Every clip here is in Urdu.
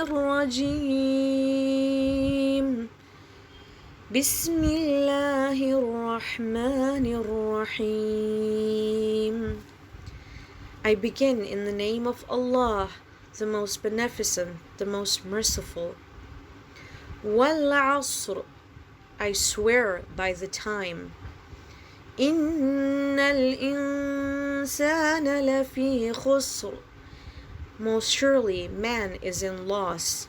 الرجيم بسم الله الرحمن الرحيم. I begin in the name of Allah, the most beneficent, the most merciful. وَالْعَصْرِ, I swear by the time. إِنَّ الْإِنسَانَ لَفِي خُسْرٍ, most surely man is in loss.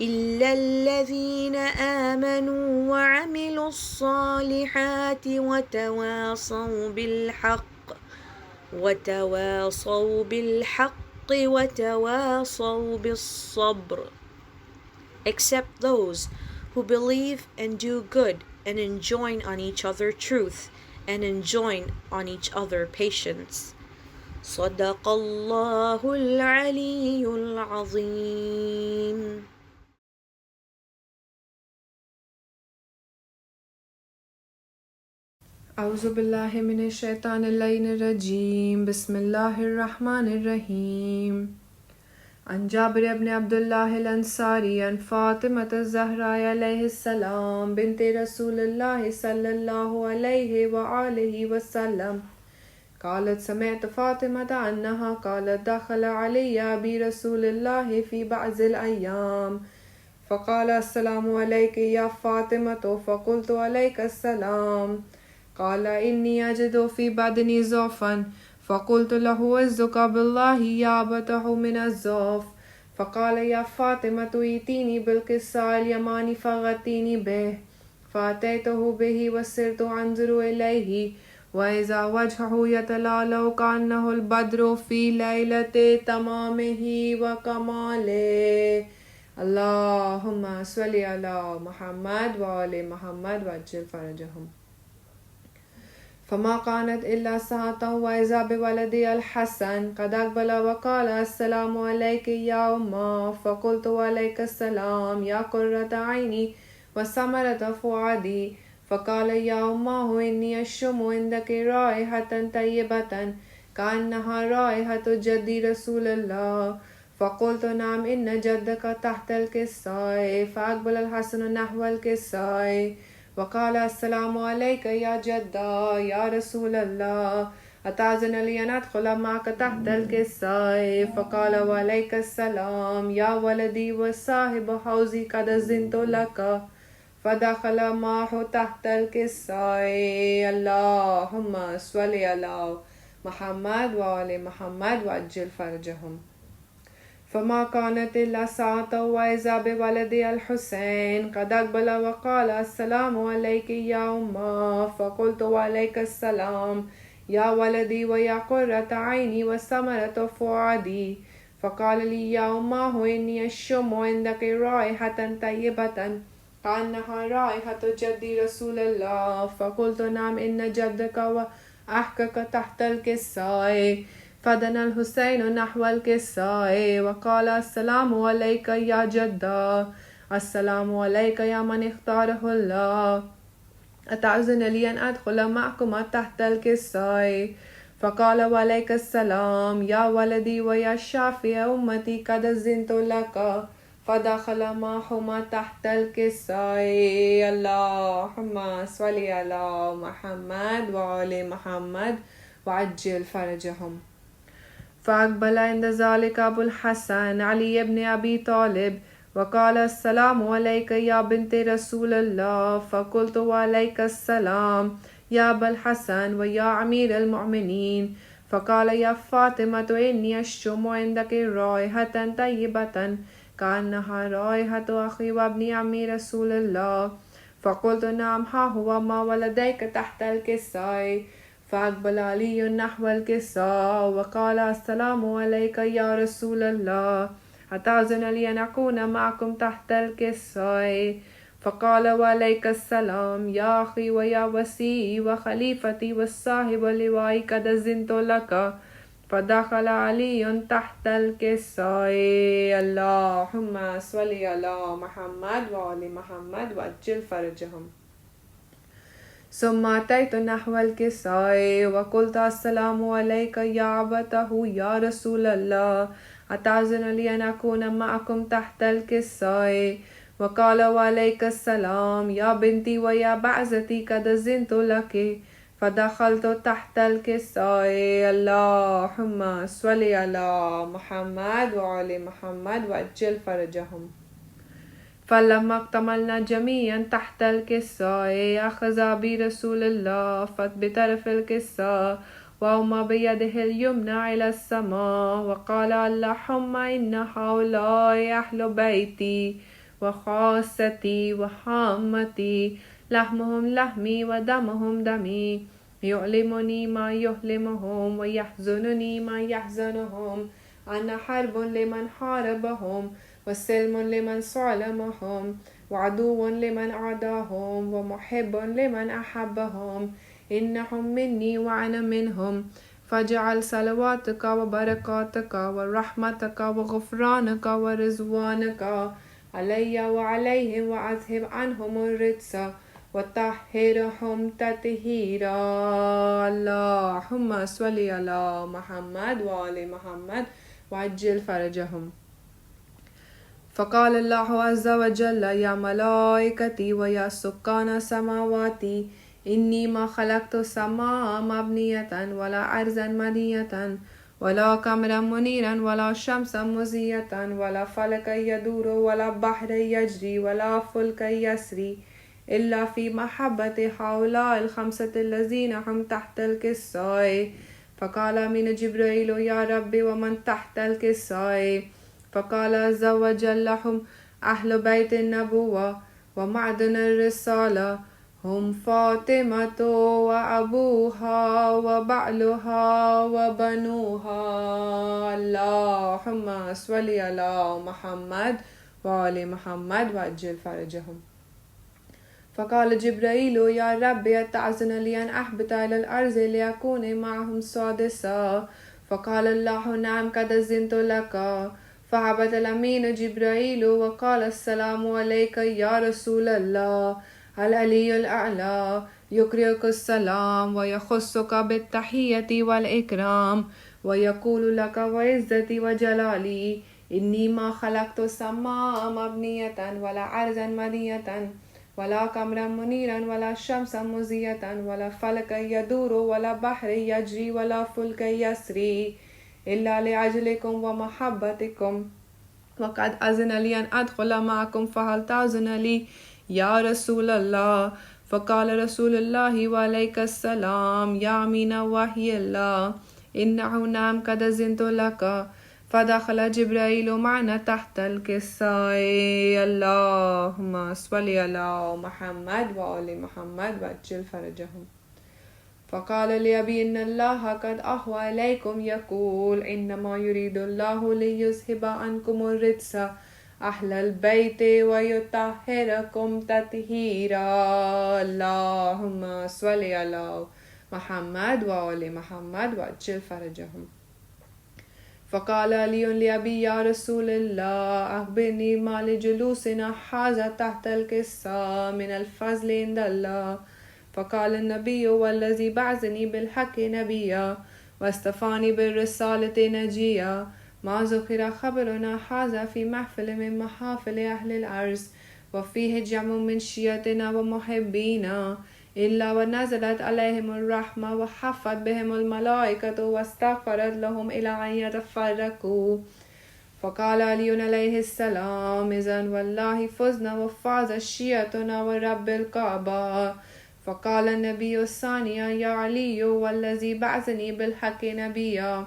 إِلَّا الَّذِينَ آمَنُوا وَعَمِلُوا الصَّالِحَاتِ وَتَوَاصَوْا بِالْحَقِّ وَتَوَاصَوْا بِالصَّبْرِ, except those who believe and do good and enjoin on each other truth and enjoin on each other patience. صدق الله العلي العظيم. اعوذ باللہ من الشیطان اللعین الرجیم. بسم اللہ الرحمن الرحیم. عن جابر بن عبداللہ الانصاری عن فاطمة الزہراء علیہ السلام بنت رسول اللہ صلی اللہ علیہ وآلہ وسلم قالت سمعت فاطمة انہا قالت دخل علی ابی رسول اللہ فی بعض الایام فقال السلام علیک یا فاطمة فقلت علیک السلام قال انی اجد فی بدنی ضعفا فقلت له عزک باللہ یا ابتح من الضعف فقال یا فاطمة ایتینی بالقصاء الیمانی فغطینی به فاتیته به وصرت انظر الیہ وَإِذَا وَجْهُهُ يَتَلَأْلَأُ كَأَنَّهُ الْبَدْرُ فِي لَيْلَةِ تَمَامِهِ وَكَمَالِهِ. اللهم صل على محمد وآل محمد وعجل فرجهم. فما كانت إلا ساعة وإذا بولدي الحسن قد أقبل وقال السلام عليك يا أمّا فقلت وعليك السلام يا قرة عيني وثمرة فؤادي فقال يا أمّاه إني أشم عندك رائحة طيبة كأنها رائحة جدي رسول الله فقلت نعم إن جدك تحت الكساء فأقبل الحسن نحو الكساء وقال السلام عليك يا جدا يا رسول الله أتأذن لي أن أدخل معك تحت الكساء فقال وعليك السلام يا ولدي وصاحب حوزي قد أذنت لك فدخل معه تحت الكساء. اللهم صل على محمد وآل محمد وعجل فرجهم. فما كانت إلا ساعة وإذا بولدي الحسين قد أقبل وقال السلام عليك يا أمّا فقلت وعليك السلام يا ولدي ويا قرة عيني وثمرة فؤادي فقال لي يا أمّاه إني أشم عندك رائحة طيبة كأنها رائحة جدي رسول الله فقلت نعم إن جدك وأحكك تحت الكساء فدنا الحسين نحو الكساء وقال السلام عليك يا جدا السلام عليك يا من اختاره الله أتأذن لي أن أدخل معكما تحت الكساء فقال وعليك السلام يا ولدي ويا شافي أمتي قد أذنت لك فدخل معهما تحت الكساء. اللهم صل على محمد وآل محمد وعجل فرجهم. فأقبل عند ذلك أبو الحسن علي بن أبي طالب وقال السلام عليك يا بنت رسول الله فقلت وعليك السلام يا أبا الحسن ويا أمير المؤمنين فقال يا فاطمة إني أشم عندك رائحة طيبة كأنها رائحة أخي وابن عمي رسول الله فقلت نعم ها هو ما ولديك تحت الكساء فأقبل علي نحو الكساء وقال السلام عليك يا رسول الله أتأذن لي أن أكون معكم تحت الكساء فقال وعليك السلام يا أخي ويا وسيئي وخليفتي والصاحب لوائي قد أذنت لك فدخل علي تحت الكساء. اللهم صل على محمد وآل محمد وعجل فرجهم. ثم أتيت نحو الكساء وقلت السلام عليك يا أبته يا رسول الله أتأذن لي أن أكون معكم تحت الكساء وقال وعليك السلام يا بنتي ويا بعزتي قد أذنت لك فدخلت تحت الكساء. اللهم صل على محمد وعلى محمد وعجل فرجهم. فلما اكتملنا جميعا تحت الكساء أخذ برسول الله بطرف الكساء وهما بيده اليمنى إلى السماء وقال اللهم إن هؤلاء أهل بيتي وخاصتي وحامتي لحمهم لحمي ودمهم دمي يؤلمني ما يؤلمهم ويحزنني ما يحزنهم أنا حرب لمن حاربهم وسلم لمن سالمهم وعدو لمن عاداهم ومحب لمن أحبهم إنهم مني وأنا منهم فاجعل صلواتك وبركاتك ورحمتك وغفرانك ورضوانك علي وعليهم وأذهب عنهم الرجس وطهرهم تطهيرا. اللهم صل على محمد وآل محمد وعجل فرجهم. فقال الله عز وجل يا ملائكتي ويا سكان سماواتي إني ما خلقت السماء مبنية ولا أرضا مدية ولا قمرا منيرا ولا شمسا مزية ولا فلكا يدور ولا بحر يجري ولا فلك يسري إلا في محبة هؤلاء الخمسة الذين هم تحت الكساء. فقال من جبريل يا ربي ومن تحت الكساء؟ فقال عز وجل هم أهل بيت النبوة ومعدن الرسالة هم فاطمة وأبوها وبعلها وبنوها. اللهم صل على محمد وآل محمد وعجل فرجهم. فقال جبريل يا ربي أتأذن لي أن أهبط إلى الأرض لأكون معهم سادسا؟ فقال الله نعم قد أذنت لك. فهبط الأمين جبريل وقال السلام عليك يا رسول الله العلي الأعلى يقرئك السلام ويخصك بالتحية والإكرام ويقول لك وعزتي وجلالي إني ما خلقت السماء مبنية ولا أرضا مدية ولا قمرا منيرا ولا شمسا مزية ولا فلكا يدور ولا بحر يجري ولا فلك يسري إلا لأجلكم ومحبتكم وقد أذن لي أن أدخل معكم فهل تأذن لي يا رسول الله؟ فقال رسول الله وعليك السلام يا أمين وحي الله إنه نعم قد أذنت لك. فدخل جبريل معنا تحت الكساء. اللهم صل على محمد وآل محمد وعجل فرجهم. فقال لأبي إن الله قد أهوى إليكم يقول إنما يريد الله ليذهب عنكم الرجس أهل البيت ويطهركم تطهيرا. اللهم صل على محمد وآل محمد وعجل فرجهم. فقال علي لأبي يا رسول الله أخبرني ما لجلوسنا هذا تحت الكساء من الفضل عند الله. فقال النبي والذي بعثني بالحق نبيا واصطفاني بالرسالة نجيا ما ذكر خبرنا هذا في محفل من محافل أهل الأرض وفيه جمع من شيعتنا ومحبينا إلا ونزلت عليهم الرحمة وحفت بهم الملائكة واستغفرت لهم إلى أن يتفرقوا. فقال علي عليه السلام إذن والله فزنا وفاز شيعتنا ورب الكعبة. فقال النبي الثاني يا علي والذي بعثني بالحق نبيا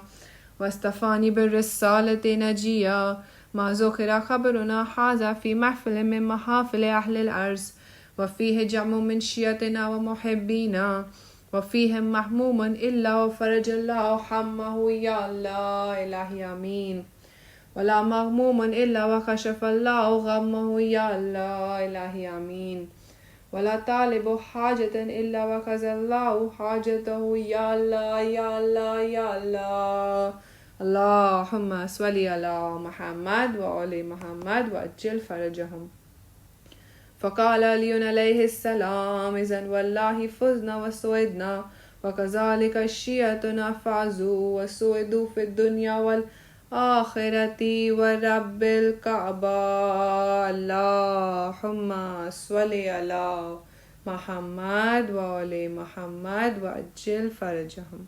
واصطفاني بالرسالة نجيا ما ذكر خبرنا هذا في محفل من محافل أهل الأرض وفيه جمع من شيعتنا ومحبينا وفيهم محموم إلا وفرج الله حمه يا الله إلهي آمين ولا مغموم إلا وكشف الله غمه يا الله إلهي آمين ولا طالب حاجة إلا وكذا الله حاجته يا الله يا الله يا الله. اللهم صل على محمد وآل محمد وعجل فرجهم. فقال علي عليه السلام إذن والله فزنا وسعدنا وكذلك الشيعة فازوا وسعدوا في الدنيا آخرتی ورب الکعبہ اللہم صلی علی محمد وآل محمد وعجل فرجہم۔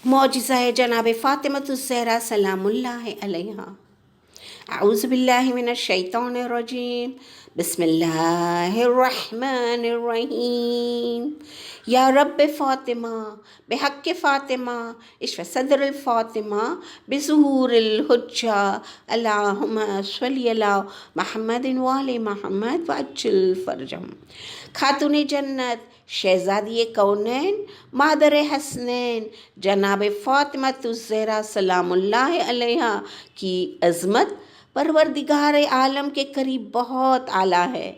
معجزہ جناب فاطمۃ الزہرا سلام اللہ علیہا۔ اعوذ باللہ من الشیطان الرجیم، بسم اللہ الرحمن الرحیم۔ یا رب فاطمہ بحق فاطمہ اشف صدر الفاطمہ بظہور الحجہ اللہم صلی علی محمد وآل محمد وعجل فرجہم۔ خاتون جنت شہزادی کونین مادر حسنین جناب فاطمۃ الزہرا سلام اللہ علیہا کی عظمت پروردگار عالم کے قریب بہت اعلیٰ ہے۔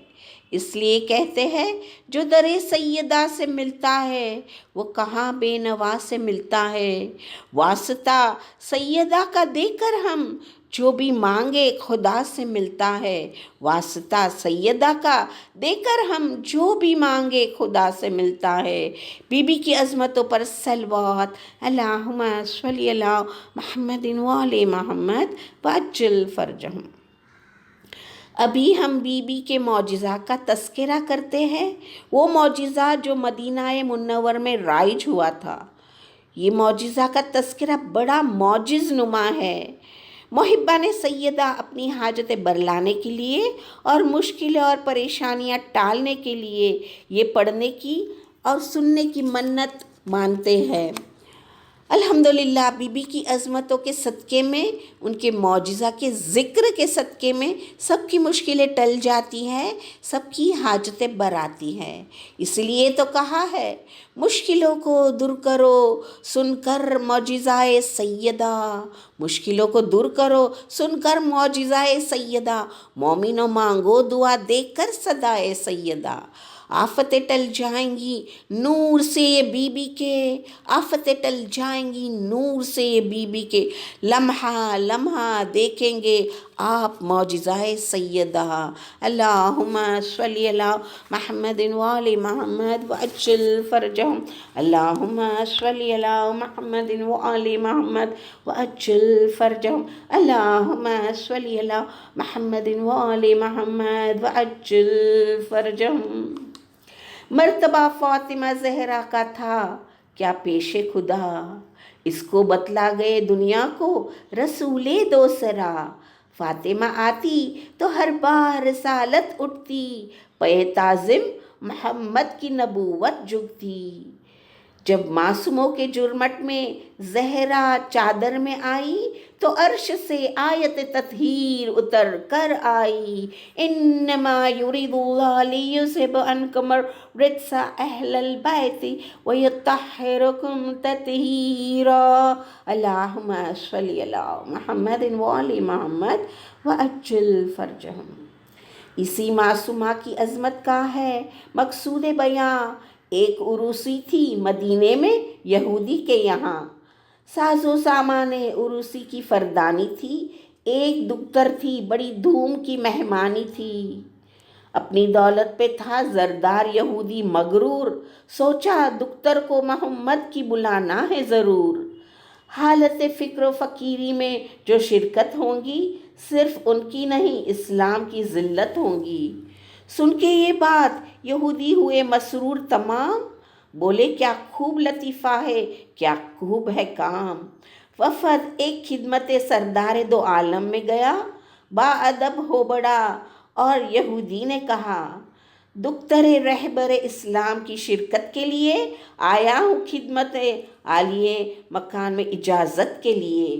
اس لیے کہتے ہیں جو در سیدہ سے ملتا ہے وہ کہاں بے نوا سے ملتا ہے۔ واسطہ سیدہ کا دے کر ہم جو بھی مانگے خدا سے ملتا ہے۔ واسطہ سیدہ کا دے کر ہم جو بھی مانگے خدا سے ملتا ہے۔ بی بی کی عظمتوں پر صلوات، اللہم صلی علی محمد وآل محمد وعجل فرجہم۔ ابھی ہم بی بی کے معجزہ کا تذکرہ کرتے ہیں، وہ معجزہ جو مدینہ منور میں رائج ہوا تھا۔ یہ معجزہ کا تذکرہ بڑا معجز نما ہے۔ محبان سیدہ اپنی حاجتیں برلانے کے لیے اور مشکلیں اور پریشانیاں ٹالنے کے لیے یہ پڑھنے کی اور سننے کی منت مانتے ہیں۔ الحمدللہ بی بی کی عظمتوں کے صدقے میں، ان کے معجزہ کے ذکر کے صدقے میں سب کی مشکلیں ٹل جاتی ہیں، سب کی حاجتیں بر آتی ہیں۔ اس لیے تو کہا ہے مشکلوں کو دور کرو سن کر معجزہ سیدہ، مشکلوں کو دور کرو سن کر معجزہ سیدہ، مومنوں مانگو دعا دے کر صدائے سیدہ۔ آفتیں ٹل جائیں گی نور سے یہ بی بی کے، آفتیں ٹل جائیں گی نور سے یہ بی بی کے، لمحہ لمحہ دیکھیں گے آپ معجزہ سیدہ۔ اللہم صلی علی محمد وآل محمد وعجل فرجہم۔ اللہم صلی علی محمد وآل محمد وعجل فرجہم۔ اللہم صلی علی محمد وآل محمد وعجل فرجہم۔ مرتبہ فاطمہ زہرا کا تھا کیا پیش خدا، اس کو بتلا گئے دنیا کو رسول دوسرا۔ فاطمہ آتی تو ہر بار رسالت اٹھتی، پہ تعظیم محمد کی نبوت جگتی۔ جب معصوموں کے جرمٹ میں زہرا چادر میں آئی تو عرش سے آیت تطہیر اتر کر آئی، انما یرید اللہ لیذھب عنکم الرجس اہل البیت ویطہرکم تطہیرا۔ اللہم صلی علی محمد وآل محمد وعجل فرجہم۔ اسی معصومہ کی عظمت کا ہے مقصود بیاں۔ ایک عروسی تھی مدینے میں یہودی کے یہاں، ساز و سامان عروسی کی فردانی تھی، ایک دختر تھی بڑی دھوم کی مہمانی تھی۔ اپنی دولت پہ تھا زردار یہودی مغرور، سوچا دختر کو محمد کی بلانا ہے ضرور۔ حالت فقر و فقیری میں جو شرکت ہوں گی، صرف ان کی نہیں اسلام کی ذلت ہوں گی۔ سن کے یہ بات یہودی ہوئے مسرور تمام، بولے کیا خوب لطیفہ ہے، کیا خوب ہے کام۔ وفد ایک خدمت سردار دو عالم میں گیا، با ادب ہو بڑا اور یہودی نے کہا دختر رہبر اسلام کی شرکت کے لیے آیا ہوں خدمت عالیہ مکان میں اجازت کے لیے۔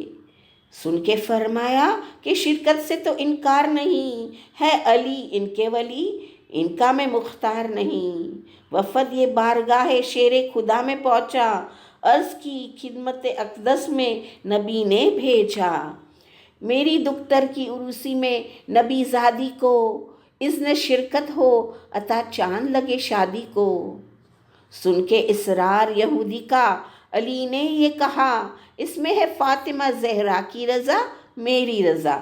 سن کے فرمایا کہ شرکت سے تو انکار نہیں ہے، علی ان کے ولی، ان کا میں مختار نہیں۔ وفد یہ بارگاہ شیر خدا میں پہنچا، عرض کی خدمت اقدس میں نبی نے بھیجا، میری دختر کی عروسی میں نبی زادی کو اذن شرکت ہو، عطا چاند لگے شادی کو۔ سن کے اصرار یہودی کا علی نے یہ کہا، اس میں ہے فاطمہ زہرا کی رضا میری رضا،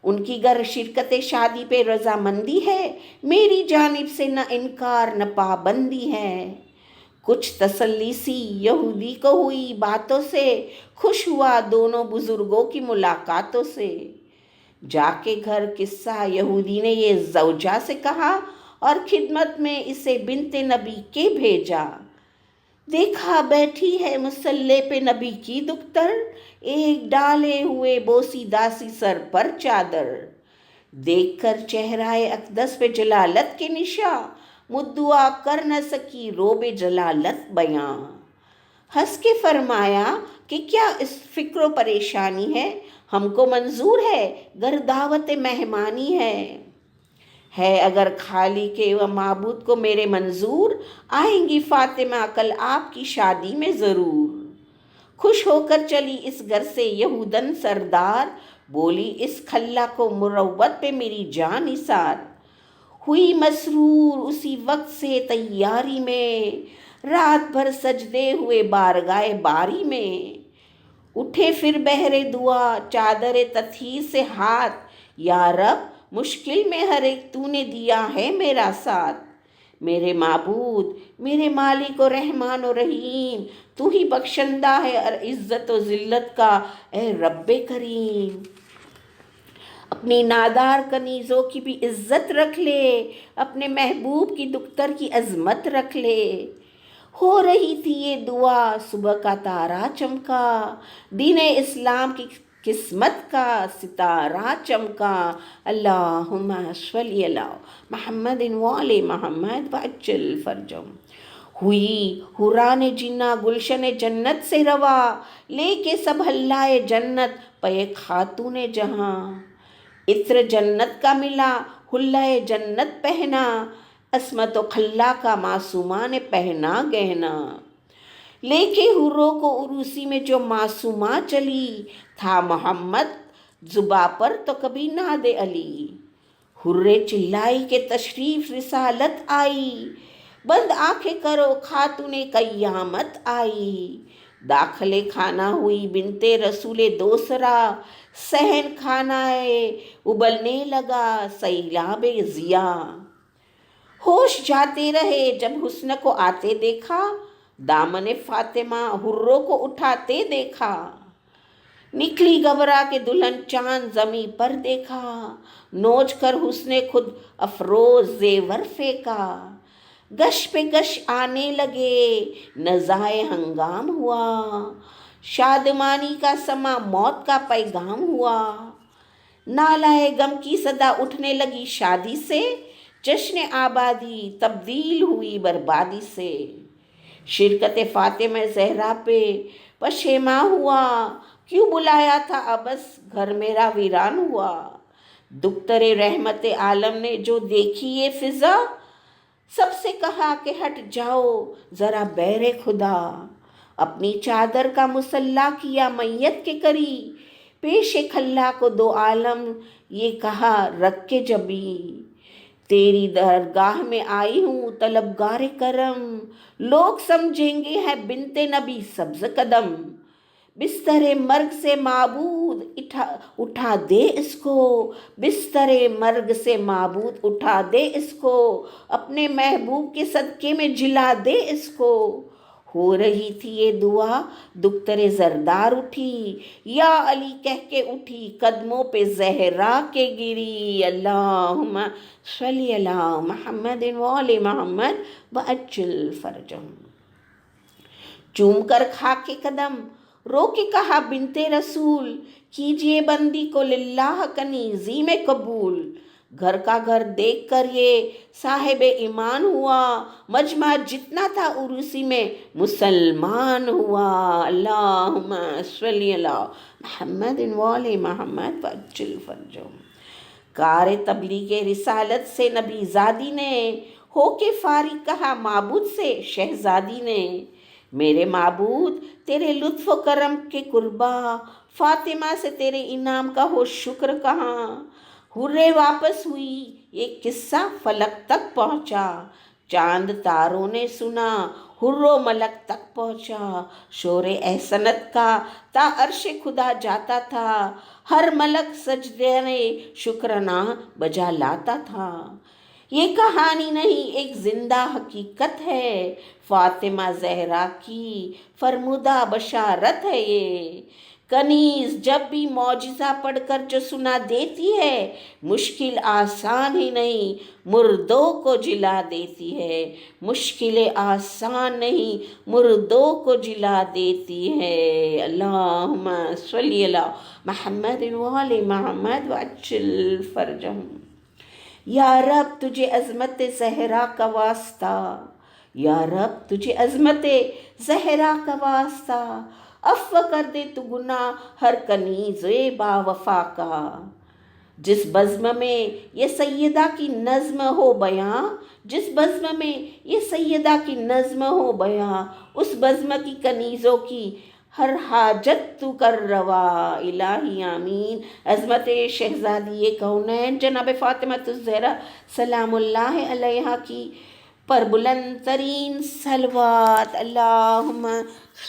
ان کی گر شرکت شادی پہ رضامندی ہے، میری جانب سے نہ انکار نہ پابندی ہے۔ کچھ تسلی سی یہودی کو ہوئی باتوں سے، خوش ہوا دونوں بزرگوں کی ملاقاتوں سے۔ جا کے گھر قصہ یہودی نے یہ زوجہ سے کہا اور خدمت میں اسے بنت نبی کے بھیجا۔ دیکھا بیٹھی ہے مصلے پہ نبی کی دختر، ایک ڈالے ہوئے بوسی داسی سر پر چادر۔ دیکھ کر چہرہ اقدس پہ جلالت کے نشاں، مدعا کر نہ سکی روب جلالت بیاں۔ ہنس کے فرمایا کہ کیا اس فکر و پریشانی ہے، ہم کو منظور ہے گر دعوت مہمانی ہے اگر خالق و معبود کو میرے منظور، آئیں گی فاطمہ کل آپ کی شادی میں ضرور۔ خوش ہو کر چلی اس گھر سے یہودن سردار، بولی اس کھلا کو مروت پہ میری جان نثار۔ ہوئی مسرور اسی وقت سے تیاری میں، رات بھر سجدے ہوئے بارگاہ باری میں۔ اٹھے پھر بہر دعا چادر تطہیر سے ہاتھ، یا رب مشکل میں ہر ایک تو نے دیا ہے میرا ساتھ۔ میرے معبود میرے مالک و رحمان و رحیم، تو ہی بخشندہ ہے اور عزت و ذلت کا اے رب کریم۔ اپنی نادار کنیزوں کی بھی عزت رکھ لے، اپنے محبوب کی دختر کی عظمت رکھ لے۔ ہو رہی تھی یہ دعا صبح کا تارا چمکا، دین اسلام کی قسمت کا ستارہ چمکا۔ اللہم صلی علی محمد وآل محمد وعجل فرجہم۔ ہوئی حوران جنہ گلشن جنت سے روا، لے کے سب ہلائے جنت پے خاتون جہاں۔ عطر جنت کا ملا حلۂ جنت پہنا، عصمت و خلا کا معصومہ نے پہنا گہنا۔ لے کے حوروں کو عروسی میں جو معصومہ چلی، تھا محمد زباں پر تو کبھی ناد علی۔ حرے چلائی کہ تشریف رسالت آئی، بند آنکھیں کرو خاتون قیامت آئی۔ داخل خانہ ہوئی بنت رسول دوسرا، صحن خانہ ابلنے لگا سیلاب ضیا۔ ہوش جاتے رہے جب حسن کو آتے دیکھا، دامن فاطمہ حروں کو اٹھاتے دیکھا۔ نکلی گھبرا کے دلہن چاند زمیں پر دیکھا، نوچ کر حسن خود افروز زیور پھینکا۔ گش پہ گش آنے لگے نزائے ہنگام ہوا، شادمانی کا سما موت کا پیغام ہوا۔ نالائے غم کی صدا اٹھنے لگی شادی سے، جشن آبادی تبدیل ہوئی بربادی سے۔ شرکت فاطمہ زہرا پہ پشیماں ہوا، کیوں بلایا تھا عبث گھر میرا ویران ہوا۔ دختر رحمت عالم نے جو دیکھی یہ فضا، سب سے کہا کہ ہٹ جاؤ ذرا بیر خدا۔ اپنی چادر کا مسلح کیا میت کے قریب، پیش کھلا کو دو عالم یہ کہا رکھ کے جبیں۔ تیری درگاہ میں آئی ہوں طلبگار کرم، لوگ سمجھیں گے ہے بنت نبی سبز قدم۔ بستر مرگ سے معبود اٹھا دے اس کو، بستر مرگ سے معبود اٹھا دے اس کو، اپنے محبوب کے صدقے میں جلا دے اس کو۔ ہو رہی تھی یہ دعا دختر زردار اٹھی، یا علی کہہ کے اٹھی قدموں پہ زہرا کے گری۔ اللہم صلی علی محمد وآل محمد وعجل فرجہم۔ چوم کر خاک قدم رو کے کہا بنت رسول، کیجئے بندی کو للہ کنیزی میں قبول۔ گھر کا گھر دیکھ کر یہ صاحب ایمان ہوا، مجمع جتنا تھا عروسی میں مسلمان ہوا۔ اللہم صلی علی محمد وآل محمد وعجل فرجہم۔ کار تبلیغ رسالت سے نبی زادی نے، ہو کے فارغ کہا معبود سے شہزادی نے۔ میرے معبود تیرے لطف و کرم کے قربا، فاطمہ سے تیرے انعام کا ہو شکر کہاں۔ حرے واپس ہوئی یہ قصہ فلک تک پہنچا، چاند تاروں نے سنا حر و ملک تک پہنچا۔ شور احسنت کا تا عرش خدا جاتا تھا، ہر ملک سجدے شکرانہ بجا لاتا تھا۔ یہ کہانی نہیں، ایک زندہ حقیقت ہے، فاطمہ زہرا کی فرمودہ بشارت ہے یہ۔ کنیز جب بھی معجزہ پڑھ کر جو سنا دیتی ہے، مشکل آسان ہی نہیں مردوں کو جلا دیتی ہے، مشکل آسان نہیں مردوں کو جلا دیتی ہے۔ اللہم صلی علی محمد وآل محمد وعجل فرجہم۔ یا رب تجھے عظمت زہرا کا واسطہ، یا رب تجھے عظمت زہرا کا واسطہ، عفو کر دے تو گناہ ہر کنیز با وفا کا۔ جس بزم میں یہ سیدہ کی نظم ہو بیاں، جس بزم میں یہ سیدہ کی نظم ہو بیاں، اس بزم کی کنیزوں کی ہر حاجت تو کر روا، الہی آمین۔ عظمت شہزادی کونین جناب فاطمہ الزہرا سلام اللہ علیہا کی پر بلند ترین صلوات۔ اللہم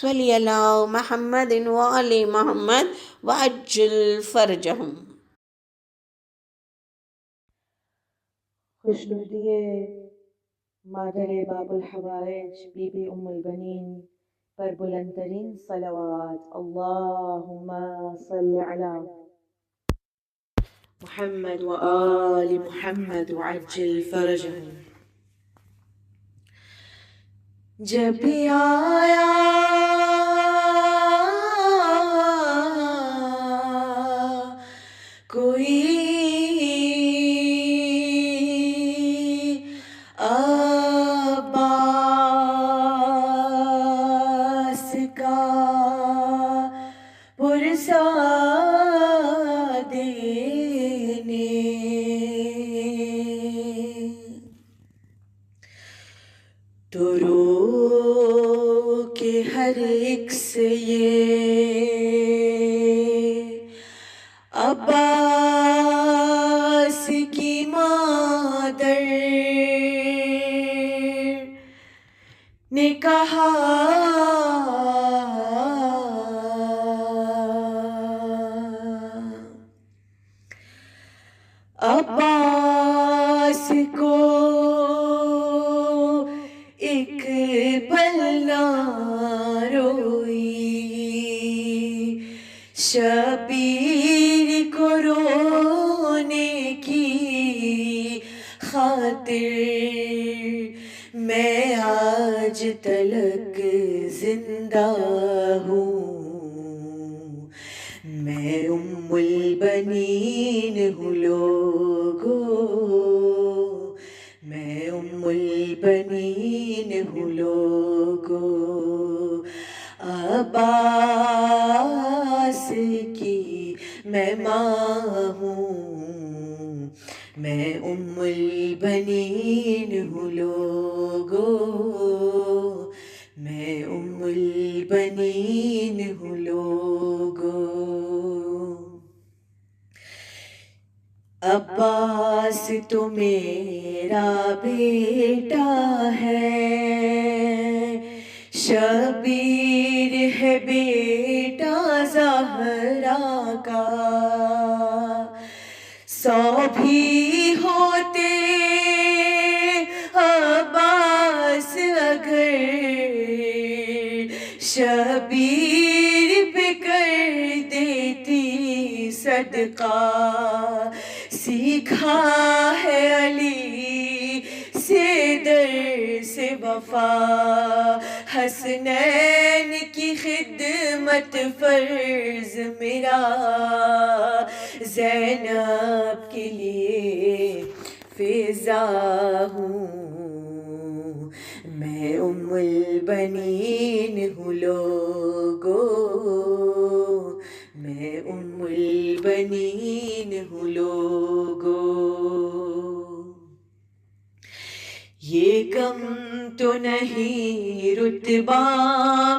صلی علی محمد وآل محمد وعجل فرجہم۔ خوشنودی مادر باب الحوائج بی بی ام البنین پر بلند ترین صلوات۔ اللہم صل علی محمد وآل محمد وعجل فرجہم۔ جب بھی آیا کوئی عباس کا پرسا دینے، تو رو کے ہر ایک سے یہ عباس کی مادر نے کہا، عباس کو ایک پل نہ روئی، شبیر کو رونے کی خاطر میں آج تلک زندہ ہوں، میں ام البنین ہوں لوگو، میں ام البنین ہوں لوگو، عباس کی میں ماں ہوں، میں ام البنین ہوں لوگو، میں ام البنین ہوں لوگو۔ عباس تو میرا بیٹا ہے، شبیر ہے بیٹا زہرا کا، 100 بھی ہوتے عباس اگر شبیر پہ کر دیتی صدقہ، سیکھا ہے علی سے درس وفا، حسنین کی خدمت فرض میرا، زینب کے لیے فضا ہوں، میں ام البنین ہوں لوگو، میں ام البنین ہوں لوگو۔ یہ کم تو نہیں رتبہ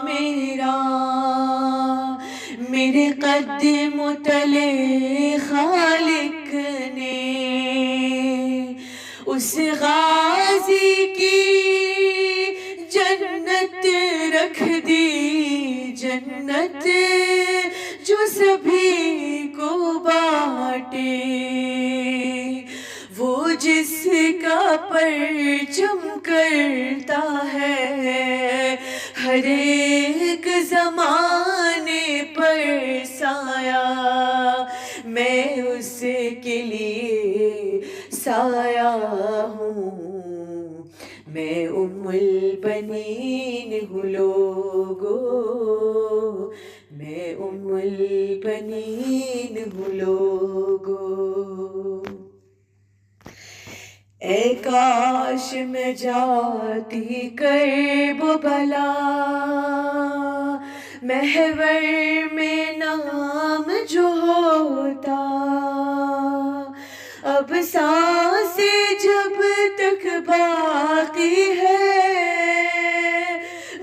میرا، میرے قدم تلے خالق نے اس غازی کی جنت رکھ دی، جنت جو سبھی کو بانٹے، وہ جس کا پرچم کرتا ہے، ہر ایک زمانے پر سایہ، میں اس کے لیے سایہ ہوں، میں ام البنین ہوں لوگو، میں ام البنین ہوں لوگو۔ اے کاش میں جاتی کرب و بلا، محور میں نام جو ہوتا، اب سانسیں جب تک باقی ہے،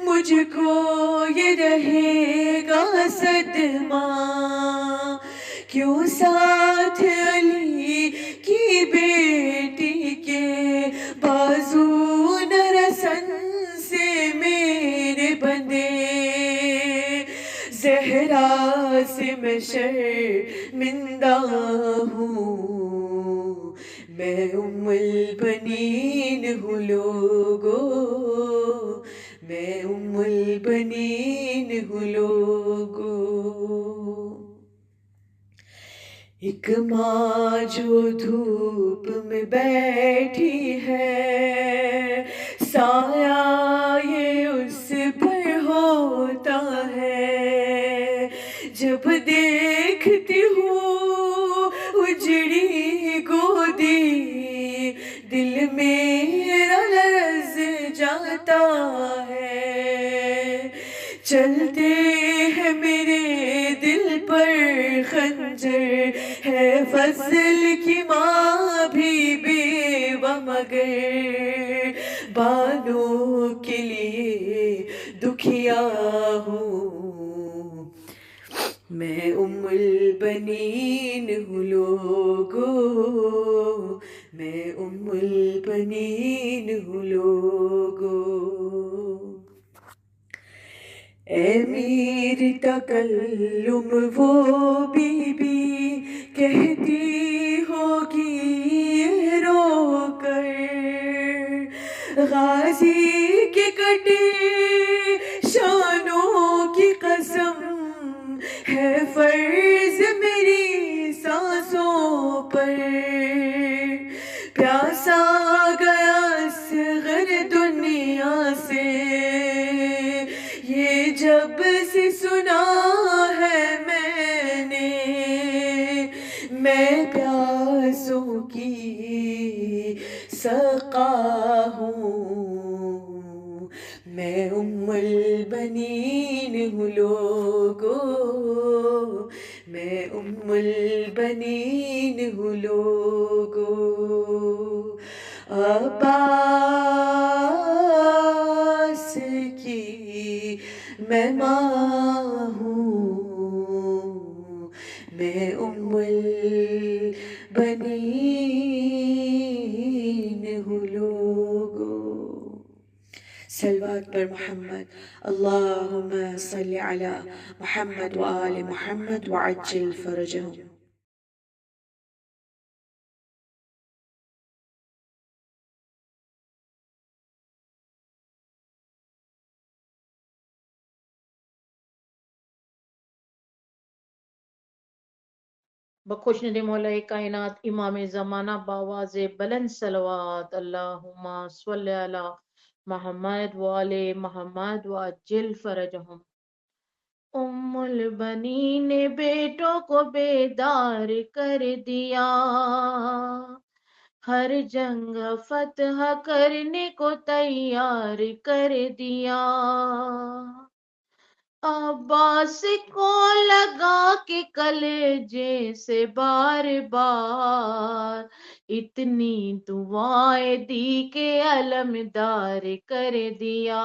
مجھ کو یہ رہے گا صدمہ، کیوں ساتھ علی کی بیٹی کے بازو نہ رسن سے میرے بندے، زہرا سے میں شرمندہ ہوں، میں ام البنین ہوں لوگو، میں ام البنین ہوں لوگو۔ ایک ماں جو دھوپ میں بیٹھی ہے، سایہ یہ اس پر ہوتا ہے، جب دیکھتی ہوں اجڑی گودی، دل میرا لرز جاتا ہے، چلتے ہیں میرے دل پر خنجر، ہے فضل کی ماں بھی بیوہ مگر، بانوں کے لیے دکھیا ہوں، میں ام البنین ہوں لوگو، میں ام البنین ہوں لوگو۔ اے میری تکلم وہ بی بی کہتی ہوگی رو کر، غازی کے کٹے شانوں کی قسم ہے فرض میری سانسوں پر، پیاسا گیا اصغر دنیا سے، یہ جب سے سنا ہے میں نے، میں پیاسوں کی سقا ہوں، میں ام البنین ہوں لوگو، میں ام البنین ہوں لوگو۔ عباس کی میں ماں ہوں، میں ام البنین ہوں لوگو۔ صلوات پر محمد، اللہم صلی علی محمد وآل محمد وعجل فرجہم۔ بخوش ندی مولا کائنات امام زمانہ باواز بلند صلوات، اللہم صلی علی محمد وآل محمد وعجل فرجہم۔ ام البنین نے بیٹوں کو بیدار کر دیا، ہر جنگ فتح کرنے کو تیار کر دیا، عباس کو لگا کہ کلیجے سے بار بار، اتنی دعائیں دی کہ علمدار کر دیا،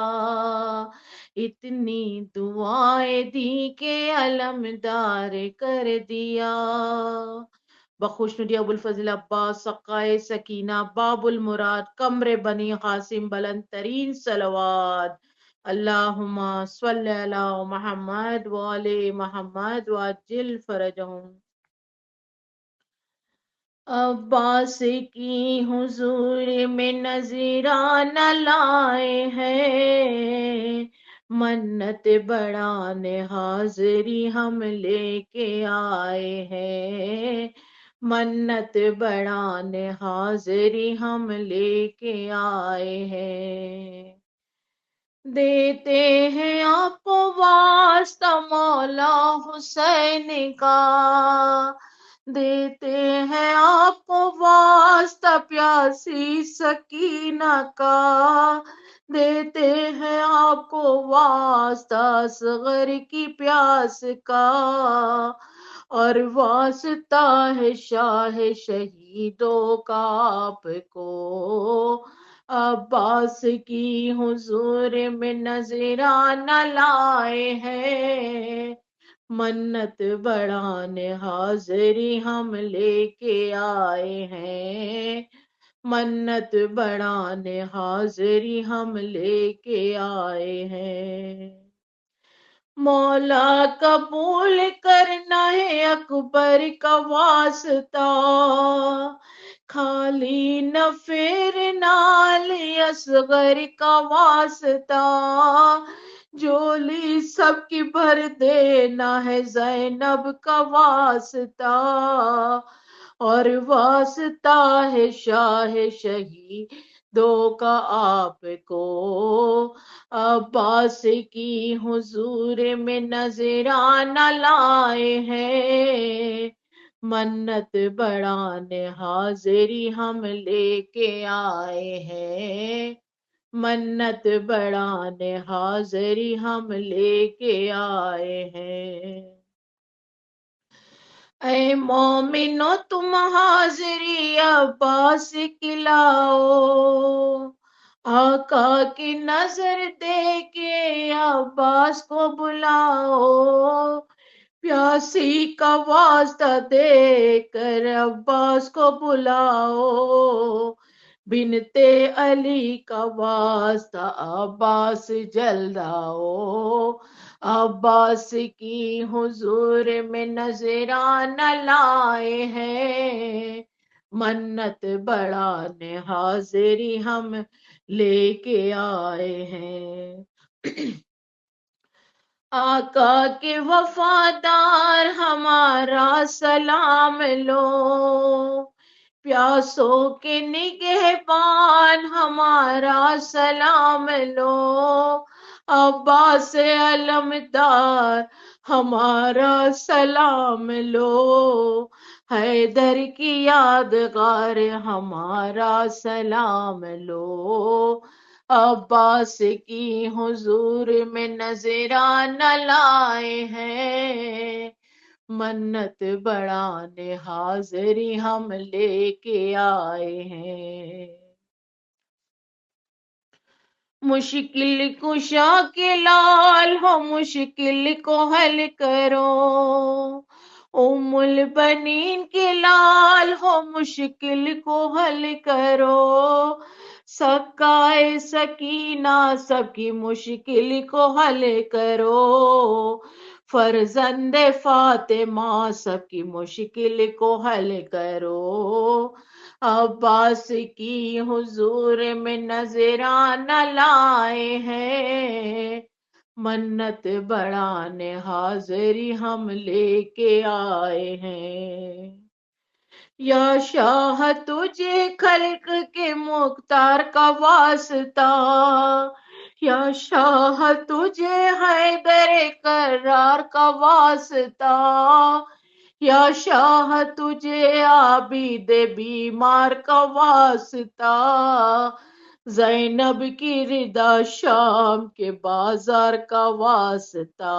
اتنی دعائیں دی کہ علمدار کر دیا۔ بخوش ندی ابو الفضل عباس سقائے سکینہ باب المراد قمر بنی قاسم بلند ترین صلوات، اللہم صلی علی محمد وآل محمد وعجل فرجہم۔ عباس کی حضور میں نذرانہ لائے ہیں، منت بڑھانے حاضری ہم لے کے آئے ہیں، منت بڑھانے حاضری ہم لے کے آئے ہیں۔ دیتے ہیں آپ کو واسطہ مولا حسین کا، دیتے ہیں آپ کو واسطہ پیاسی سکینہ کا، دیتے ہیں آپ کو واسطہ اصغر کی پیاس کا، اور واسطہ ہے شاہ شہیدوں کا آپ کو، عباس کی حضور میں نذرانہ لائے ہیں، منت بڑھانے حاضری ہم لے کے آئے ہیں، منت بڑھانے حاضری ہم لے کے آئے ہیں۔ مولا قبول کرنا ہے اکبر کا واسطہ، خالی نہ پھرنا علی اصغر کا واسطہ، جولی سب کی بھر دینا ہے زینب کا واسطہ، اور واسطہ ہے شاہ شہیدوں کا آپ کو، عباس کی حضور میں نذرانہ لائے ہیں، منت بڑھانے حاضری ہم لے کے آئے ہیں، منت بڑھانے حاضری ہم لے کے آئے ہیں۔ اے مومنو تم حاضری عباس کی لاؤ، آقا کی نظر دے کے عباس کو بلاؤ، پیاسی کا واسطہ دے کر عباس کو بلاؤ، بنتے علی کا واسطہ عباس جلد آؤ، عباس کی حضور میں نذرانہ لائے ہیں، منت بڑھانے حاضری ہم لے کے آئے ہیں۔ آقا کے وفادار ہمارا سلام لو، پیاسوں کے نگہبان ہمارا سلام لو، عباس علمدار ہمارا سلام لو، حیدر کی یادگار ہمارا سلام لو، عباس کی حضور میں نذرانہ لائے ہیں، منت بڑھانے حاضری ہم لے کے آئے ہیں۔ مشکل کشا کے لال ہو مشکل کو حل کرو، ام البنین کے لال ہو مشکل کو حل کرو، سکائے سکینہ سب کی مشکل کو حل کرو، فرزند فاطمہ سب کی مشکل کو حل کرو، عباس کی حضور میں نذرانہ لائے ہیں، منت بڑھانے حاضری ہم لے کے آئے ہیں۔ یا شاہ تجھے خلق کے مختار کا واسطہ، یا شاہ تجھے حیدر کرار کا واسطہ، یا شاہ تجھے عابد بیمار کا واسطہ، زینب کی ردا شام کے بازار کا واسطہ،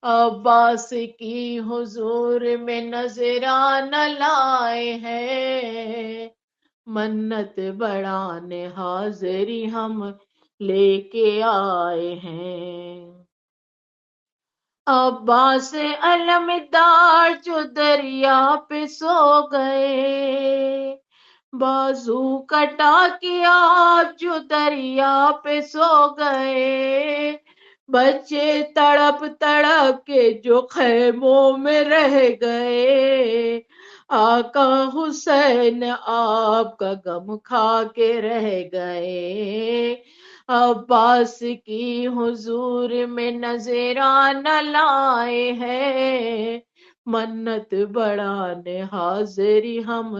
عباس کی حضور میں نذرانہ لائے ہیں، منت بڑھانے حاضری ہم لے کے آئے ہیں۔ عباس علمدار جو دریا پہ سو گئے، بازو کٹا کے آپ جو دریا پہ سو گئے، بچے تڑپ تڑپ کے جو خیموں میں رہ گئے، آقا حسین آپ کا غم کھا کے رہ گئے، عباس کی حضور میں نذرانہ لائے ہیں، منت بڑھانے حاضری ہم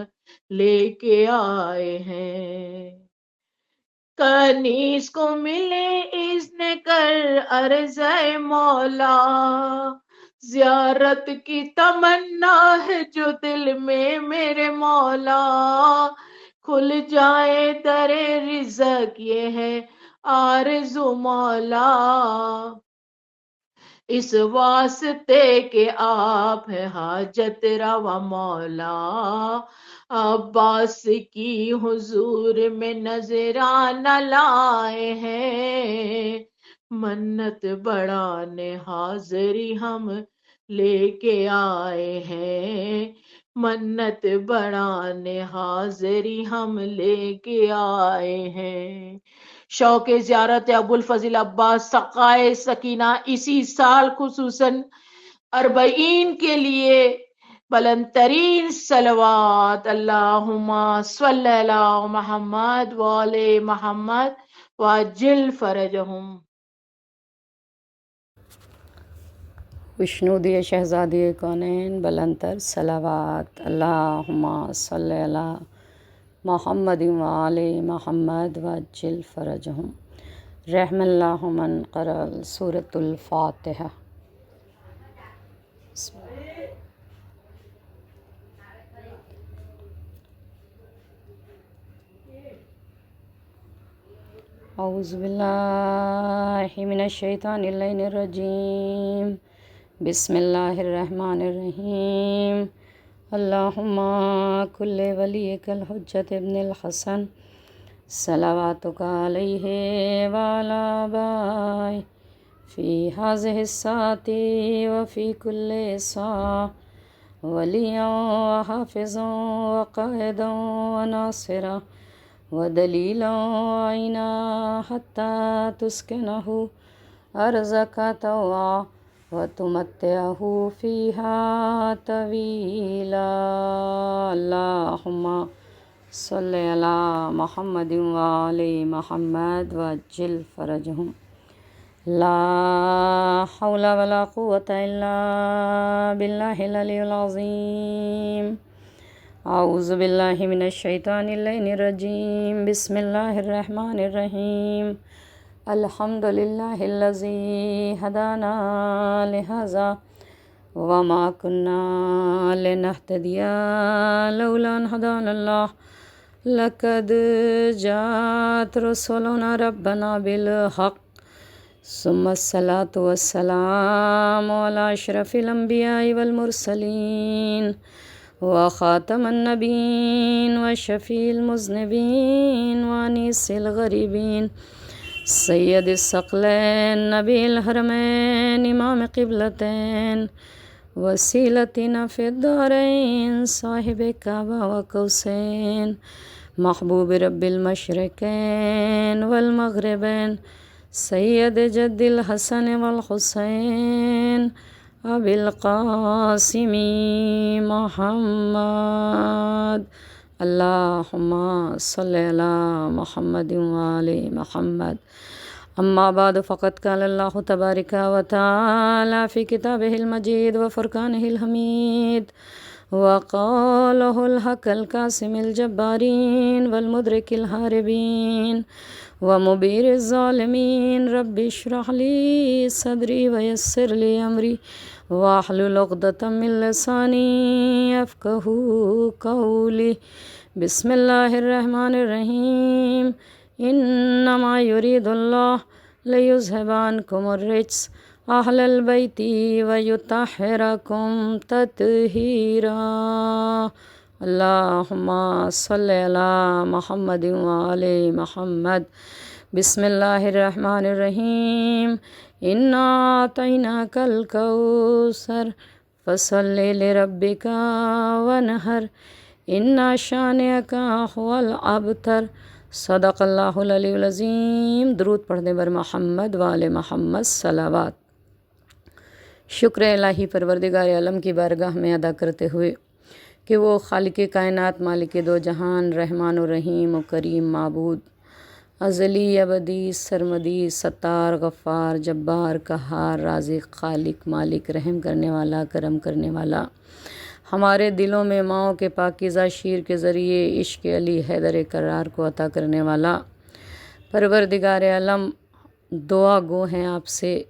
لے کے آئے ہیں۔ کنیز کو ملے اذن کر عرض مولا، زیارت کی تمنا ہے جو دل میں میرے مولا، کھل جائے در رزق یہ ہے آرزو مولا، اس واسطے کہ آپ ہے حاجت روا مولا، عباس کی حضور میں نذرانہ لائے ہیں، منت بڑھانے حاضری ہم لے کے آئے ہیں، منت بڑھانے حاضری ہم لے کے آئے ہیں۔ شوق زیارت ابوالفضل عباس سقائے سکینہ اسی سال خصوصاً اربعین کے لیے بلند ترین صلوات، اللہم صلی علی محمد وآل محمد وعجل فرجہم۔ وشنودی شہزادی کونین بلند تر صلوات، اللہم صلی علی محمد وآل محمد وعجل فرجہم۔ رحم اللہ من قرأ سورۃ الفاتحہ۔ اعوذ باللہ من الشیطان اللعین الرجیم، بسم اللہ الرحمن الرحیم۔ اللہم کل ولیک الحجۃ ابن الحسن صلواتک علیہ وعلی آبائہ فی ہذہ الساعۃ وفی کل ساعہ، ولیاً وحافظاً وقائداً وناصراً ودلیلا وعینا حتی تسکنہ ارضک طوعا وتمتعہ فیہا طویلا، اللہم صلی علی محمد وآل محمد وعجل فرجہم۔ لا حول ولا قوة الا باللہ العلی العظیم۔ اعوذ باللہ من الشیطان اللعین الرجیم، بسم اللہ الرحمن الرحیم۔ الحمد للہ الذی ہدانا لہذا وما كنا لنهتدي لولا ان هدانا الله لقد جاءت رسلنا ربنا بالحق ثم الصلاة والسلام على أشرف الأنبياء والمرسلين وخاتم النبيين وشفيع المذنبين وأنيس الغريبين سيد الثقلين نبي الحرمين إمام قبلتين وسيلتنا في الدارين صاحب الكعبة وقوسين محبوب رب المشرقين والمغربين سيد جد الحسن والحسين أبي القاسم محمد، اللهم صل على محمد وآل محمد۔ أما بعد، فقد قال الله تبارك وتعالى في كتابه المجيد وفرقانه الحميد، وقاله الحق القاسم الجبارين والمدرك الهاربين ومبير الظالمين، رب اشرح لي صدري ويسر لي أمري واحلل عقدة من لساني يفقهوا قولي۔ بسم الله الرحمن الرحيم۔ إنما يريد الله ليذهب عنكم الرجس أهل البيت ويطهركم تطهيرا، اللهم صل على محمد وآل محمد۔ بسم الله الرحمن الرحيم۔ إنا أعطيناك الكوثر فصل لربك وانحر إن شانئك هو الأبتر، صدق اللہ العلی العظیم۔ درود پڑھنے بر محمد وآل محمد صلوات۔ شکر الہی پروردگار عالم کی بارگاہ میں ادا کرتے ہوئے کہ وہ خالق کائنات، مالک دو جہان، رحمان و رحیم و کریم معبود، ازلی ابدی سرمدی ستار غفار جبار قہار رازق خالق مالک رحم کرنے والا کرم کرنے والا، ہمارے دلوں میں ماؤں کے پاکیزہ شیر کے ذریعے عشق علی حیدر کرار کو عطا کرنے والا، پروردگار عالم دعا گو ہیں آپ سے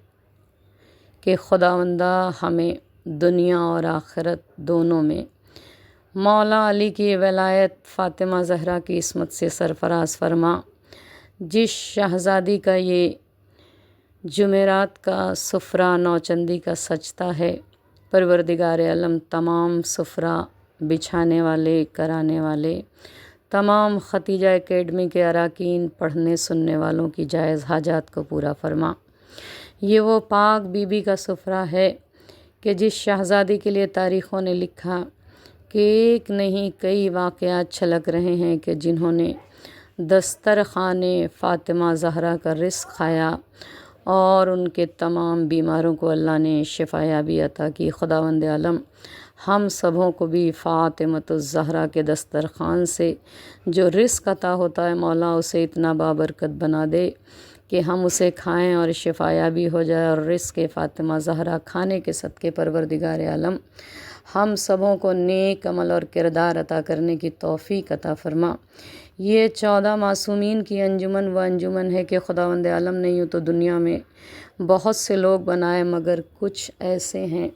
کہ خداوندہ ہمیں دنیا اور آخرت دونوں میں مولا علی کی ولایت فاطمہ زہرا کی عصمت سے سرفراز فرما۔ جس شہزادی کا یہ جمعرات کا سفرہ نوچندی کا سجدہ ہے، پروردگار عالم تمام سفرہ بچھانے والے کرانے والے، تمام ختیجہ اکیڈمی کے اراکین پڑھنے سننے والوں کی جائز حاجات کو پورا فرما۔ یہ وہ پاک بی بی کا سفرہ ہے کہ جس شہزادی کے لیے تاریخوں نے لکھا کہ ایک نہیں کئی واقعات چھلک رہے ہیں کہ جنہوں نے دسترخوان فاطمہ زہرا کا رزق کھایا اور ان کے تمام بیماروں کو اللہ نے شفایابی عطا کی۔ خداوند عالم ہم سبوں کو بھی فاطمۃ الزہرا کے دسترخوان سے جو رزق عطا ہوتا ہے مولا اسے اتنا بابرکت بنا دے کہ ہم اسے کھائیں اور شفایابی ہو جائے، اور رزق فاطمہ زہرا کھانے کے صدقے پروردگار عالم ہم سبوں کو نیک عمل اور کردار عطا کرنے کی توفیق عطا فرما۔ یہ 14 معصومین کی انجمن و انجمن ہے کہ خداوند عالم نے یوں تو دنیا میں بہت سے لوگ بنائے، مگر کچھ ایسے ہیں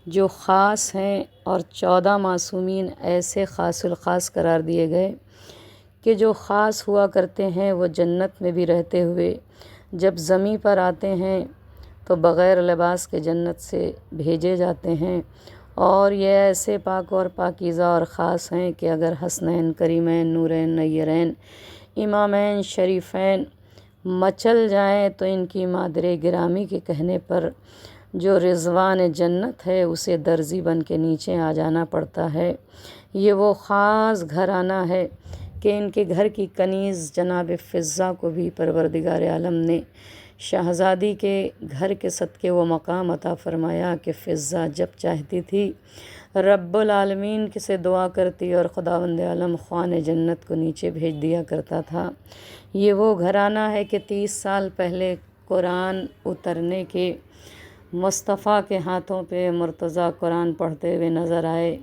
جو خاص ہیں، اور 14 معصومین ایسے خاص الخاص قرار دیے گئے کہ جو خاص ہوا کرتے ہیں وہ جنت میں بھی رہتے ہوئے جب زمیں پر آتے ہیں تو بغیر لباس کے جنت سے بھیجے جاتے ہیں، اور یہ ایسے پاک اور پاکیزہ اور خاص ہیں کہ اگر حسنین کریمین نورین نیرین امامین شریفین مچل جائیں تو ان کی مادر گرامی کے کہنے پر جو رضوان جنت ہے اسے درزی بن کے نیچے آ جانا پڑتا ہے۔ یہ وہ خاص گھرانہ ہے کہ ان کے گھر کی کنیز جناب فضہ کو بھی پروردگار عالم نے شہزادی کے گھر کے صدقے وہ مقام عطا فرمایا کہ فضہ جب چاہتی تھی رب العالمین سے دعا کرتی اور خداوند عالم خوان جنت کو نیچے بھیج دیا کرتا تھا۔ یہ وہ گھرانہ ہے کہ 30 سال پہلے قرآن اترنے کے مصطفیٰ کے ہاتھوں پہ مرتضیٰ قرآن پڑھتے ہوئے نظر آئے۔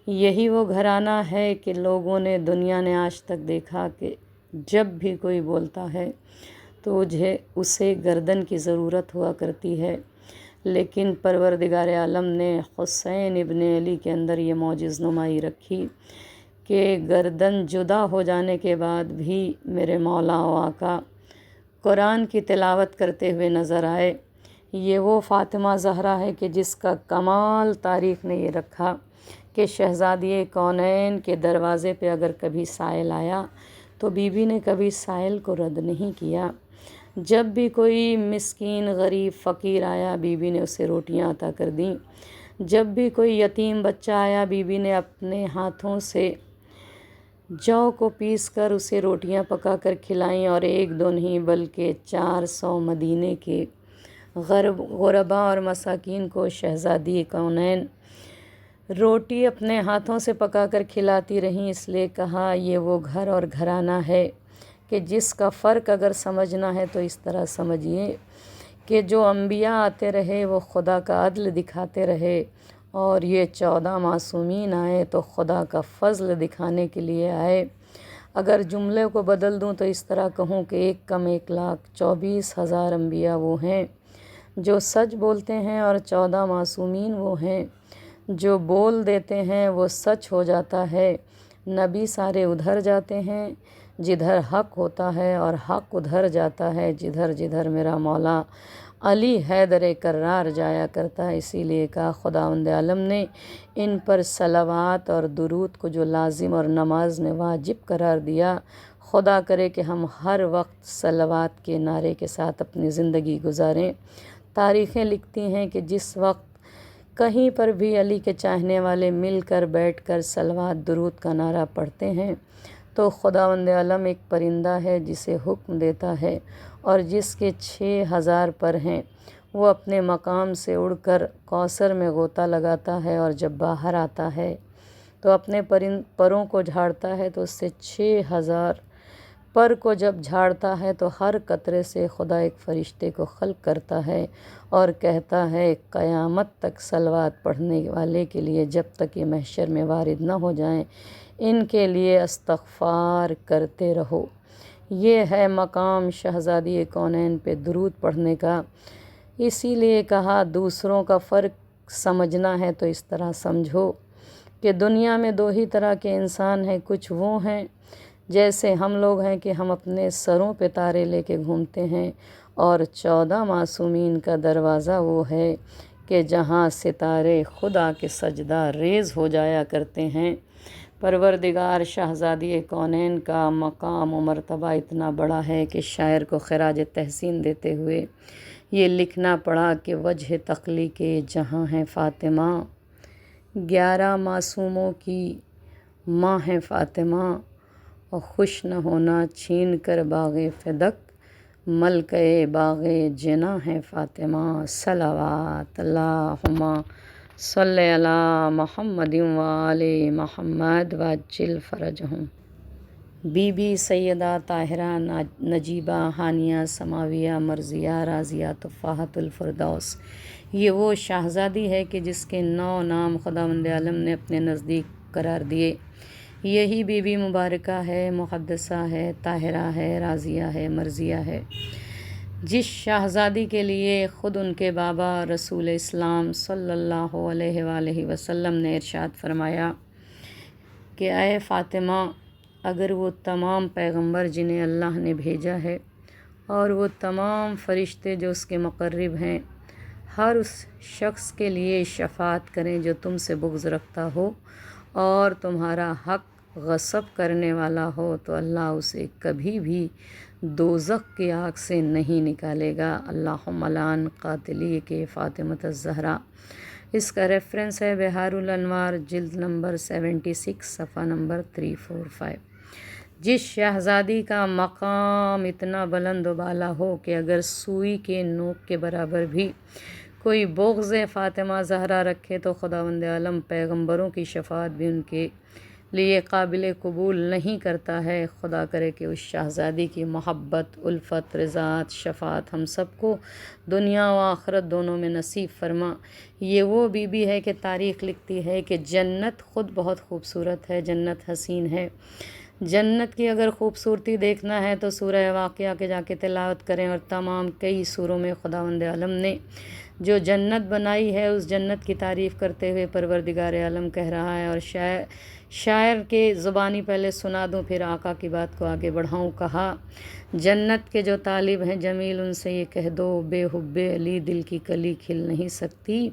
یہی وہ گھرانہ ہے کہ لوگوں نے دنیا نے آج تک دیکھا کہ جب بھی کوئی بولتا ہے تو اسے گردن کی ضرورت ہوا کرتی ہے، لیکن پروردگار عالم نے حسین ابن علی کے اندر یہ معجز نمائی رکھی کہ گردن جدا ہو جانے کے بعد بھی میرے مولا و آقا قرآن کی تلاوت کرتے ہوئے نظر آئے۔ یہ وہ فاطمہ زہرا ہے کہ جس کا کمال تاریخ نے یہ رکھا کہ شہزادی کونین کے دروازے پہ اگر کبھی سائل آیا تو بی بی نے کبھی سائل کو رد نہیں کیا۔ جب بھی کوئی مسکین غریب فقیر آیا بی بی نے اسے روٹیاں عطا کر دیں۔ جب بھی کوئی یتیم بچہ آیا بی بی نے اپنے ہاتھوں سے جو کو پیس کر اسے روٹیاں پکا کر کھلائیں، اور 1 2 نہیں بلکہ 400 مدینے کے غربا اور مساکین کو شہزادی کونین روٹی اپنے ہاتھوں سے پکا کر کھلاتی رہیں۔ اس لیے کہا یہ وہ گھر اور گھرانہ ہے کہ جس کا فرق اگر سمجھنا ہے تو اس طرح سمجھیے کہ جو انبیاء آتے رہے وہ خدا کا عدل دکھاتے رہے، اور یہ 14 معصومین آئے تو خدا کا فضل دکھانے کے لیے آئے۔ اگر جملے کو بدل دوں تو اس طرح کہوں کہ 1 کم 1,24,000 انبیاء وہ ہیں جو سچ بولتے ہیں، اور 14 معصومین وہ ہیں جو بول دیتے ہیں وہ سچ ہو جاتا ہے۔ نبی سارے ادھر جاتے ہیں جدھر حق ہوتا ہے، اور حق ادھر جاتا ہے جدھر جدھر میرا مولا علی حیدر کرار جایا کرتا ہے۔ اسی لیے کہا خداوند عالم نے ان پر صلوات اور درود کو جو لازم اور نماز نے واجب قرار دیا، خدا کرے کہ ہم ہر وقت صلوات کے نعرے کے ساتھ اپنی زندگی گزاریں۔ تاریخیں لکھتی ہیں کہ جس وقت کہیں پر بھی علی کے چاہنے والے مل کر بیٹھ کر صلوات درود کا نعرہ پڑھتے ہیں تو خداوند عالم ایک پرندہ ہے جسے حکم دیتا ہے، اور جس کے 6,000 پر ہیں وہ اپنے مقام سے اڑ کر کوثر میں غوطہ لگاتا ہے، اور جب باہر آتا ہے تو اپنے پروں کو جھاڑتا ہے تو اس سے 6000 پر کو جب جھاڑتا ہے تو ہر قطرے سے خدا ایک فرشتے کو خلق کرتا ہے اور کہتا ہے قیامت تک صلوات پڑھنے والے کے لیے جب تک یہ محشر میں وارد نہ ہو جائیں ان کے لیے استغفار کرتے رہو۔ یہ ہے مقام شہزادی کونین پہ درود پڑھنے کا۔ اسی لیے کہا دوسروں کا فرق سمجھنا ہے تو اس طرح سمجھو کہ دنیا میں 2 ہی طرح کے انسان ہیں، کچھ وہ ہیں جیسے ہم لوگ ہیں کہ ہم اپنے سروں پہ تارے لے کے گھومتے ہیں، اور 14 معصومین کا دروازہ وہ ہے کہ جہاں ستارے خدا کے سجدہ ریز ہو جایا کرتے ہیں۔ پروردگار شہزادی کونین کا مقام و مرتبہ اتنا بڑا ہے کہ شاعر کو خراج تحسین دیتے ہوئے یہ لکھنا پڑا کہ وجہ تخلیق جہاں ہے فاطمہ، 11 معصوموں کی ماں ہے فاطمہ، اور خوش نہ ہونا چھین کر باغ فدق، ملکہ باغ جنا ہے فاطمہ۔ صلوات اللہم صلی علی محمد وآل محمد وعجل فرجہم۔ بی بی سیدہ طاہرہ نجیبہ ہانیہ سماویہ مرضیہ راضیہ تفاحۃ الفردوس، یہ وہ شہزادی ہے کہ جس کے 9 نام خداوند عالم نے اپنے نزدیک قرار دیے۔ یہی بی بی مبارکہ ہے، مقدسہ ہے، طاہرہ ہے، راضیہ ہے، مرضیہ ہے، جس شہزادی کے لیے خود ان کے بابا رسول اسلام صلی اللہ علیہ وآلہ وسلم نے ارشاد فرمایا کہ اے فاطمہ، اگر وہ تمام پیغمبر جنہیں اللہ نے بھیجا ہے اور وہ تمام فرشتے جو اس کے مقرب ہیں، ہر اس شخص کے لیے شفاعت کریں جو تم سے بغض رکھتا ہو اور تمہارا حق غصب کرنے والا ہو، تو اللہ اسے کبھی بھی دوزخ کی آگ سے نہیں نکالے گا۔ اللہم لعن قاتلی کے فاطمہ الزہرا۔ اس کا ریفرنس ہے بہار الانوار جلد نمبر 76 صفحہ نمبر 345۔ جس شہزادی کا مقام اتنا بلند و بالا ہو کہ اگر سوئی کے نوک کے برابر بھی کوئی بغض فاطمہ زہرا رکھے تو خداوند عالم پیغمبروں کی شفاعت بھی ان کے لیے قابل قبول نہیں کرتا ہے۔ خدا کرے کہ اس شہزادی کی محبت، الفت، رضاعت، شفاعت ہم سب کو دنیا و آخرت دونوں میں نصیب فرما۔ یہ وہ بی بی ہے کہ تاریخ لکھتی ہے کہ جنت خود بہت خوبصورت ہے، جنت حسین ہے۔ جنت کی اگر خوبصورتی دیکھنا ہے تو سورہ واقعہ کے جا کے تلاوت کریں، اور تمام کئی سوروں میں خداوند عالم نے جو جنت بنائی ہے اس جنت کی تعریف کرتے ہوئے پروردگار عالم کہہ رہا ہے، اور شاعر کے زبانی پہلے سنا دوں پھر آقا کی بات کو آگے بڑھاؤں۔ کہا جنت کے جو طالب ہیں جمیل ان سے یہ کہہ دو، بے حب علی دل کی کلی کھل نہیں سکتی،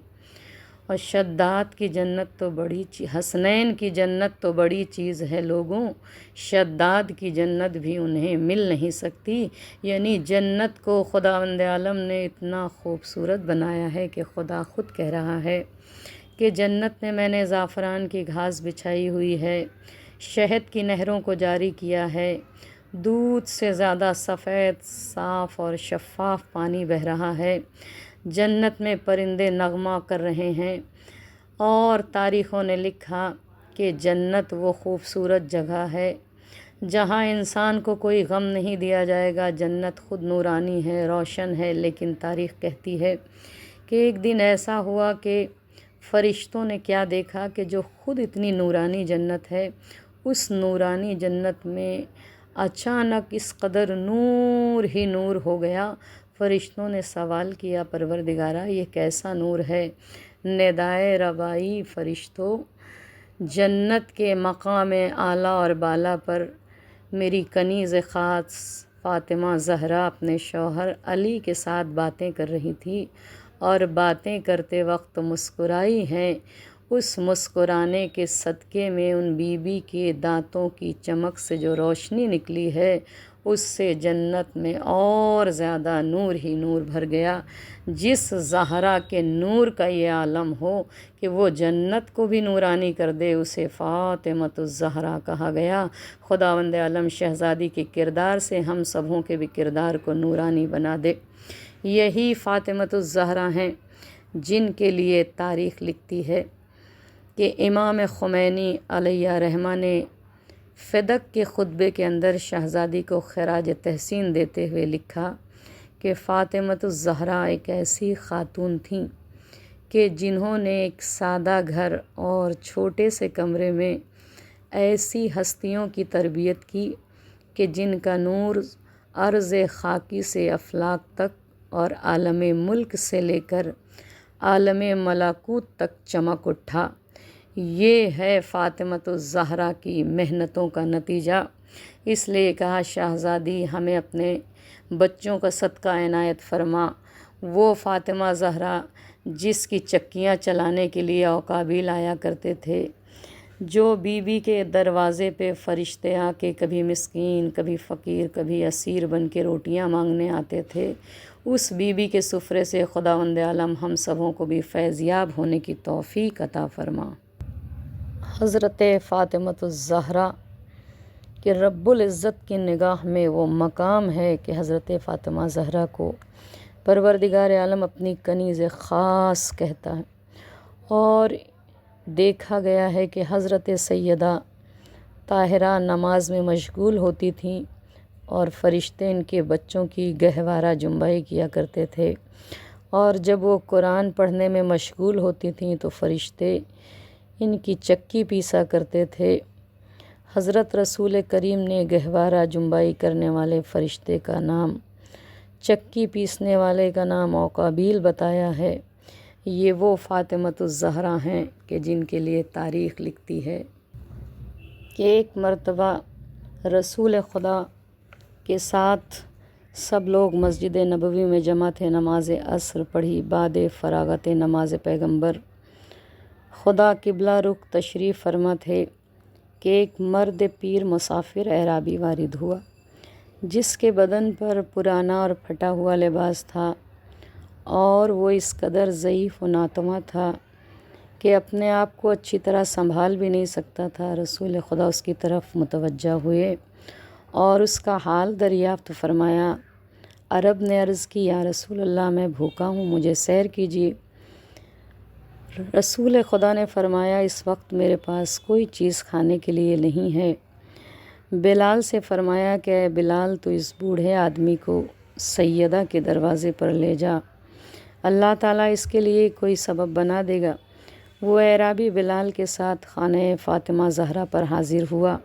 اور شداد کی جنت تو بڑی حسنین کی جنت تو بڑی چیز ہے لوگوں، شداد کی جنت بھی انہیں مل نہیں سکتی۔ یعنی جنت کو خداوند عالم نے اتنا خوبصورت بنایا ہے کہ خدا خود کہہ رہا ہے کہ جنت میں نے زعفران کی گھاس بچھائی ہوئی ہے، شہد کی نہروں کو جاری کیا ہے، دودھ سے زیادہ سفید، صاف اور شفاف پانی بہہ رہا ہے، جنت میں پرندے نغمہ کر رہے ہیں، اور تاریخوں نے لکھا کہ جنت وہ خوبصورت جگہ ہے جہاں انسان کو کوئی غم نہیں دیا جائے گا۔ جنت خود نورانی ہے، روشن ہے، لیکن تاریخ کہتی ہے کہ ایک دن ایسا ہوا کہ فرشتوں نے کیا دیکھا کہ جو خود اتنی نورانی جنت ہے، اس نورانی جنت میں اچانک اس قدر نور ہی نور ہو گیا۔ فرشتوں نے سوال کیا پروردگارا یہ کیسا نور ہے؟ ندائے ربائی فرشتوں، جنت کے مقام اعلیٰ اور بالا پر میری کنیز خاص فاطمہ زہرا اپنے شوہر علی کے ساتھ باتیں کر رہی تھی، اور باتیں کرتے وقت مسکرائی ہیں۔ اس مسکرانے کے صدقے میں ان بی بی کے دانتوں کی چمک سے جو روشنی نکلی ہے اس سے جنت میں اور زیادہ نور ہی نور بھر گیا۔ جس زہرا کے نور کا یہ عالم ہو کہ وہ جنت کو بھی نورانی کر دے، اسے فاطمۃ الزہرا کہا گیا۔ خداوند عالم شہزادی کے کردار سے ہم سبوں کے بھی کردار کو نورانی بنا دے۔ یہی فاطمۃ الزہرا ہیں جن کے لیے تاریخ لکھتی ہے کہ امام خمینی علیہ رحمہ نے فدق کے خطبے کے اندر شہزادی کو خراج تحسین دیتے ہوئے لکھا کہ فاطمۃ الزہرا ایک ایسی خاتون تھیں کہ جنہوں نے ایک سادہ گھر اور چھوٹے سے کمرے میں ایسی ہستیوں کی تربیت کی کہ جن کا نور عرض خاکی سے افلاک تک اور عالم ملک سے لے کر عالم ملکوت تک چمک اٹھا۔ یہ ہے فاطمۃ الزہرا کی محنتوں کا نتیجہ۔ اس لیے کہا شہزادی ہمیں اپنے بچوں کا صدقہ عنایت فرما۔ وہ فاطمہ زہرا جس کی چکیاں چلانے کے لیے اوقابیل آیا کرتے تھے، جو بی بی کے دروازے پہ فرشتے آ کے کبھی مسکین، کبھی فقیر، کبھی اسیر بن کے روٹیاں مانگنے آتے تھے، اس بی بی کے سفرے سے خداوند عالم ہم سبوں کو بھی فیضیاب ہونے کی توفیق عطا فرما۔ حضرت فاطمۃ الزہرا کہ رب العزت کی نگاہ میں وہ مقام ہے کہ حضرت فاطمہ زہرا کو پروردگار عالم اپنی کنیز خاص کہتا ہے، اور دیکھا گیا ہے کہ حضرت سیدہ طاہرہ نماز میں مشغول ہوتی تھیں اور فرشتے ان کے بچوں کی گہوارہ جنبائی کیا کرتے تھے، اور جب وہ قرآن پڑھنے میں مشغول ہوتی تھیں تو فرشتے ان کی چکی پیسا کرتے تھے۔ حضرت رسول کریم نے گہوارہ جنبائی کرنے والے فرشتے کا نام، چکی پیسنے والے کا نام اوقابیل بتایا ہے۔ یہ وہ فاطمۃ الزہرا ہیں کہ جن کے لیے تاریخ لکھتی ہے کہ ایک مرتبہ رسول خدا کے ساتھ سب لوگ مسجد نبوی میں جمع تھے، نماز عصر پڑھی بعد فراغت نماز پیغمبر خدا قبلہ رخ تشریف فرما تھے کہ ایک مرد پیر مسافر اعرابی وارد ہوا، جس کے بدن پر پرانا اور پھٹا ہوا لباس تھا، اور وہ اس قدر ضعیف و ناتواں تھا کہ اپنے آپ کو اچھی طرح سنبھال بھی نہیں سکتا تھا۔ رسول خدا اس کی طرف متوجہ ہوئے اور اس کا حال دریافت فرمایا۔ عرب نے عرض کی یا رسول اللہ میں بھوکا ہوں، مجھے سیر کیجیے۔ رسول خدا نے فرمایا اس وقت میرے پاس کوئی چیز کھانے کے لیے نہیں ہے۔ بلال سے فرمایا کہ اے بلال تو اس بوڑھے آدمی کو سیدہ کے دروازے پر لے جا، اللہ تعالیٰ اس کے لیے کوئی سبب بنا دے گا۔ وہ اعرابی بلال کے ساتھ خانہ فاطمہ زہرا پر حاضر ہوا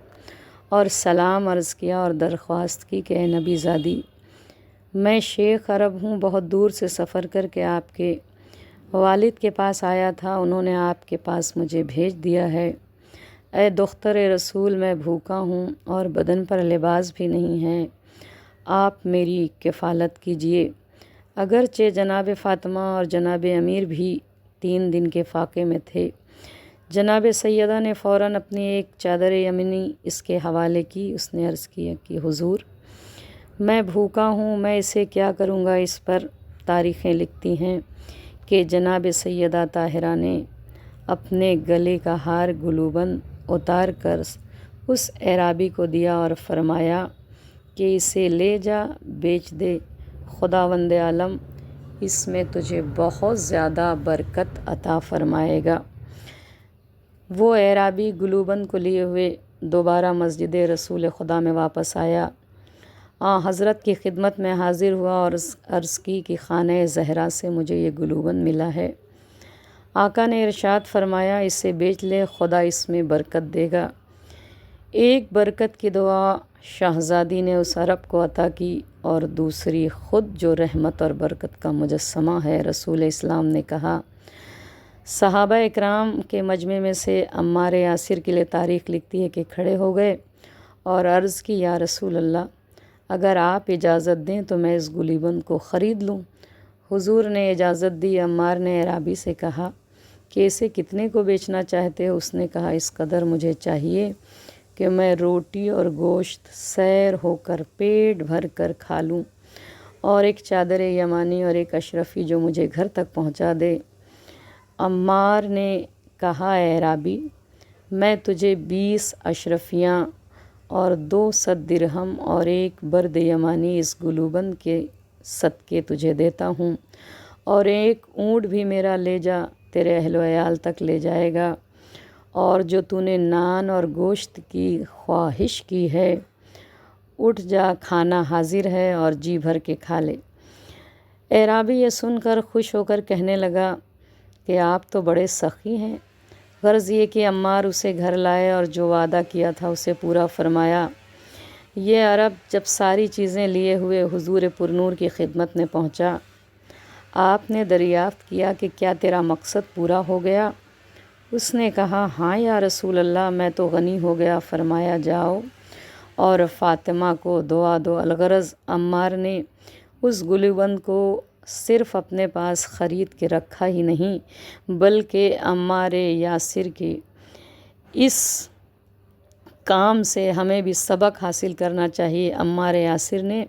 اور سلام عرض کیا اور درخواست کی کہ اے نبی زادی، میں شیخ عرب ہوں، بہت دور سے سفر کر کے آپ کے والد کے پاس آیا تھا، انہوں نے آپ کے پاس مجھے بھیج دیا ہے۔ اے دختر رسول میں بھوکا ہوں اور بدن پر لباس بھی نہیں ہے، آپ میری کفالت کیجیے۔ اگرچہ جناب فاطمہ اور جناب امیر بھی 3 دن کے فاقے میں تھے، جناب سیدہ نے فوراً اپنی ایک چادر یمنی اس کے حوالے کی۔ اس نے عرض کیا کہ حضور میں بھوکا ہوں، میں اسے کیا کروں گا۔ اس پر تاریخیں لکھتی ہیں کہ جناب سیدہ طاہرہ نے اپنے گلے کا ہار گلوبند اتار کر اس اعرابی کو دیا اور فرمایا کہ اسے لے جا بیچ دے، خداوند عالم اس میں تجھے بہت زیادہ برکت عطا فرمائے گا۔ وہ اعرابی گلوبند کو لیے ہوئے دوبارہ مسجد رسول خدا میں واپس آیا، حضرت کی خدمت میں حاضر ہوا اور عرض کی کہ خانہ زہرا سے مجھے یہ گلوبند ملا ہے۔ آقا نے ارشاد فرمایا اسے بیچ لے، خدا اس میں برکت دے گا۔ ایک برکت کی دعا شہزادی نے اس عرب کو عطا کی اور دوسری خود جو رحمت اور برکت کا مجسمہ ہے۔ رسول اسلام نے کہا، صحابہ اکرام کے مجمع میں سے عمار یاسر کے لیے تاریخ لکھتی ہے کہ کھڑے ہو گئے اور عرض کی یا رسول اللہ اگر آپ اجازت دیں تو میں اس گلوبند کو خرید لوں۔ حضور نے اجازت دی۔ عمار نے اعرابی سے کہا کہ اسے کتنے کو بیچنا چاہتے ہو؟ اس نے کہا اس قدر مجھے چاہیے کہ میں روٹی اور گوشت سیر ہو کر پیٹ بھر کر کھا لوں، اور ایک چادر یمانی اور ایک اشرفی جو مجھے گھر تک پہنچا دے۔ عمار نے کہا اے اعرابی میں تجھے 20 اشرفیاں اور 200 درہم اور ایک برد یمانی اس گلوبند کے صدقے تجھے دیتا ہوں، اور ایک اونٹ بھی میرا لے جا، تیرے اہل و عیال تک لے جائے گا۔ اور جو تو نے نان اور گوشت کی خواہش کی ہے، اٹھ جا، کھانا حاضر ہے اور جی بھر کے کھا لے۔ اعرابی یہ سن کر خوش ہو کر کہنے لگا کہ آپ تو بڑے سخی ہیں۔ غرض یہ کہ عمار اسے گھر لائے اور جو وعدہ کیا تھا اسے پورا فرمایا۔ یہ عرب جب ساری چیزیں لیے ہوئے حضور پرنور کی خدمت میں پہنچا، آپ نے دریافت کیا کہ کیا تیرا مقصد پورا ہو گیا؟ اس نے کہا ہاں یا رسول اللہ، میں تو غنی ہو گیا۔ فرمایا جاؤ اور فاطمہ کو دعا دو۔ الغرض عمار نے اس گلوبند کو صرف اپنے پاس خرید کے رکھا ہی نہیں، بلکہ عمار یاسر کے اس کام سے ہمیں بھی سبق حاصل کرنا چاہیے۔ عمار یاسر نے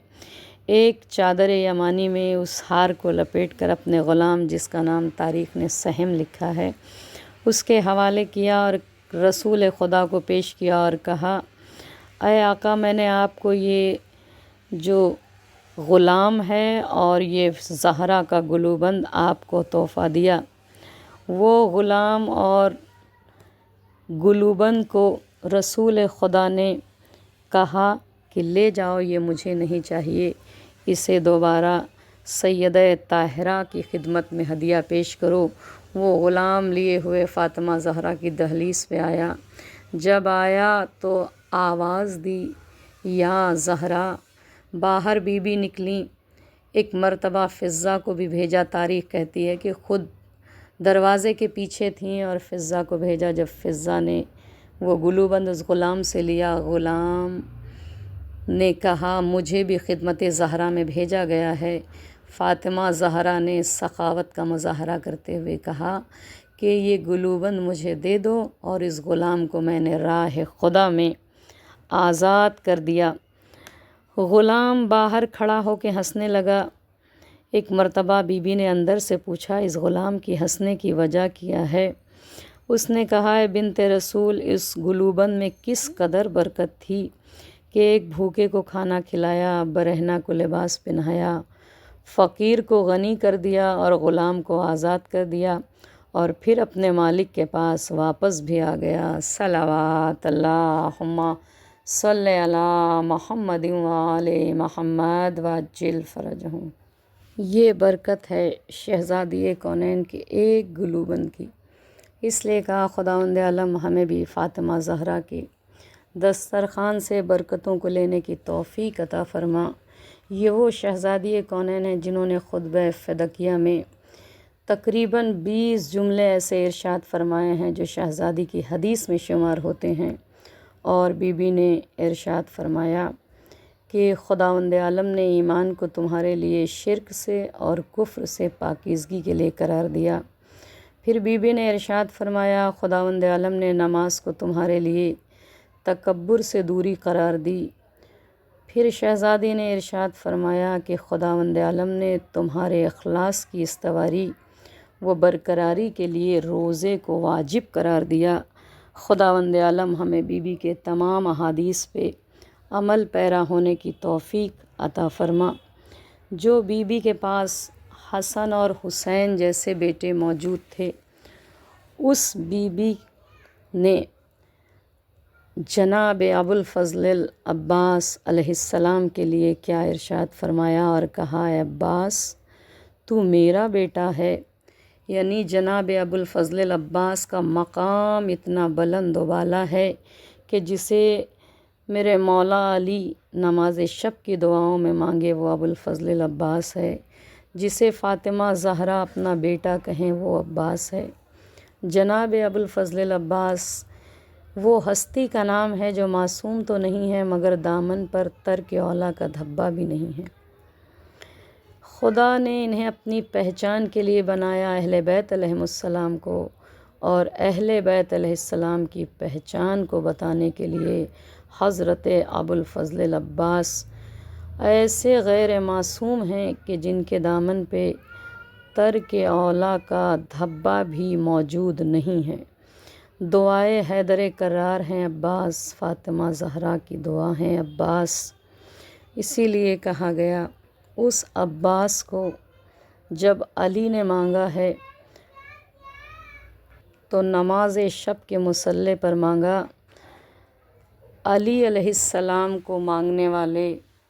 ایک چادر یمانی میں اس ہار کو لپیٹ کر اپنے غلام، جس کا نام تاریخ نے سہم لکھا ہے، اس کے حوالے کیا اور رسول خدا کو پیش کیا اور کہا اے آقا، میں نے آپ کو یہ جو غلام ہے اور یہ زہرا کا گلوبند آپ کو تحفہ دیا۔ وہ غلام اور گلوبند کو رسول خدا نے کہا کہ لے جاؤ، یہ مجھے نہیں چاہیے، اسے دوبارہ سیدہ طاہرہ کی خدمت میں ہدیہ پیش کرو۔ وہ غلام لیے ہوئے فاطمہ زہرا کی دہلیز پہ آیا۔ جب آیا تو آواز دی یا زہرا۔ باہر بی بی نکلیں۔ ایک مرتبہ فضہ کو بھی بھیجا۔ تاریخ کہتی ہے کہ خود دروازے کے پیچھے تھیں اور فضہ کو بھیجا۔ جب فضہ نے وہ گلوبند اس غلام سے لیا، غلام نے کہا مجھے بھی خدمت زہرا میں بھیجا گیا ہے۔ فاطمہ زہرا نے سخاوت کا مظاہرہ کرتے ہوئے کہا کہ یہ گلوبند مجھے دے دو، اور اس غلام کو میں نے راہ خدا میں آزاد کر دیا۔ غلام باہر کھڑا ہو کے ہنسنے لگا۔ ایک مرتبہ بی بی نے اندر سے پوچھا اس غلام کی ہنسنے کی وجہ کیا ہے؟ اس نے کہا اے بنت رسول، اس گلوبند میں کس قدر برکت تھی کہ ایک بھوکے کو کھانا کھلایا، برہنہ کو لباس پہنایا، فقیر کو غنی کر دیا اور غلام کو آزاد کر دیا، اور پھر اپنے مالک کے پاس واپس بھی آ گیا۔ صلوات اللہم صلی علی محمد وآل محمد وعجل فرجہم۔ یہ برکت ہے شہزادی کونین کے ایک گلوبند کی۔ اس لیے کہا خداوند عالم ہمیں بھی فاطمہ زہرا کے دسترخوان سے برکتوں کو لینے کی توفیق عطا فرما۔ یہ وہ شہزادی کونین ہیں جنہوں نے خطبہ فدکیہ میں تقریباً 20 جملے ایسے ارشاد فرمائے ہیں جو شہزادی کی حدیث میں شمار ہوتے ہیں۔ اور بی بی نے ارشاد فرمایا کہ خداوند عالم نے ایمان کو تمہارے لیے شرک سے اور کفر سے پاکیزگی کے لیے قرار دیا۔ پھر بی بی نے ارشاد فرمایا خداوند عالم نے نماز کو تمہارے لیے تکبر سے دوری قرار دی۔ پھر شہزادی نے ارشاد فرمایا کہ خداوند عالم نے تمہارے اخلاص کی استواری و برقراری کے لیے روزے کو واجب قرار دیا۔ خداوند عالم ہمیں بی بی کے تمام احادیث پہ عمل پیرا ہونے کی توفیق عطا فرما۔ جو بی بی کے پاس حسن اور حسین جیسے بیٹے موجود تھے، اس بی بی نے جناب ابوالفضل العباس علیہ السلام کے لیے کیا ارشاد فرمایا اور کہا اے عباس تو میرا بیٹا ہے، یعنی جناب ابوالفضل العباس کا مقام اتنا بلند و بالا ہے کہ جسے میرے مولا علی نماز شب کی دعاؤں میں مانگے وہ ابوالفضل العباس ہے، جسے فاطمہ زہرا اپنا بیٹا کہیں وہ عباس ہے۔ جناب ابوالفضل العباس وہ ہستی کا نام ہے جو معصوم تو نہیں ہے مگر دامن پر ترک اولیٰ کا دھبا بھی نہیں ہے۔ خدا نے انہیں اپنی پہچان کے لیے بنایا، اہل بیت علیہم السلام کو، اور اہل بیت علیہ السلام کی پہچان کو بتانے کے لیے حضرت ابوالفضل العباس ایسے غیر معصوم ہیں کہ جن کے دامن پہ ترک اولیٰ کا دھبا بھی موجود نہیں ہے۔ دعائے حیدر کرار ہیں عباس، فاطمہ زہرا کی دعا ہیں عباس۔ اسی لیے کہا گیا اس عباس کو جب علی نے مانگا ہے تو نماز شب کے مصلی پر مانگا۔ علی علیہ السلام کو مانگنے والے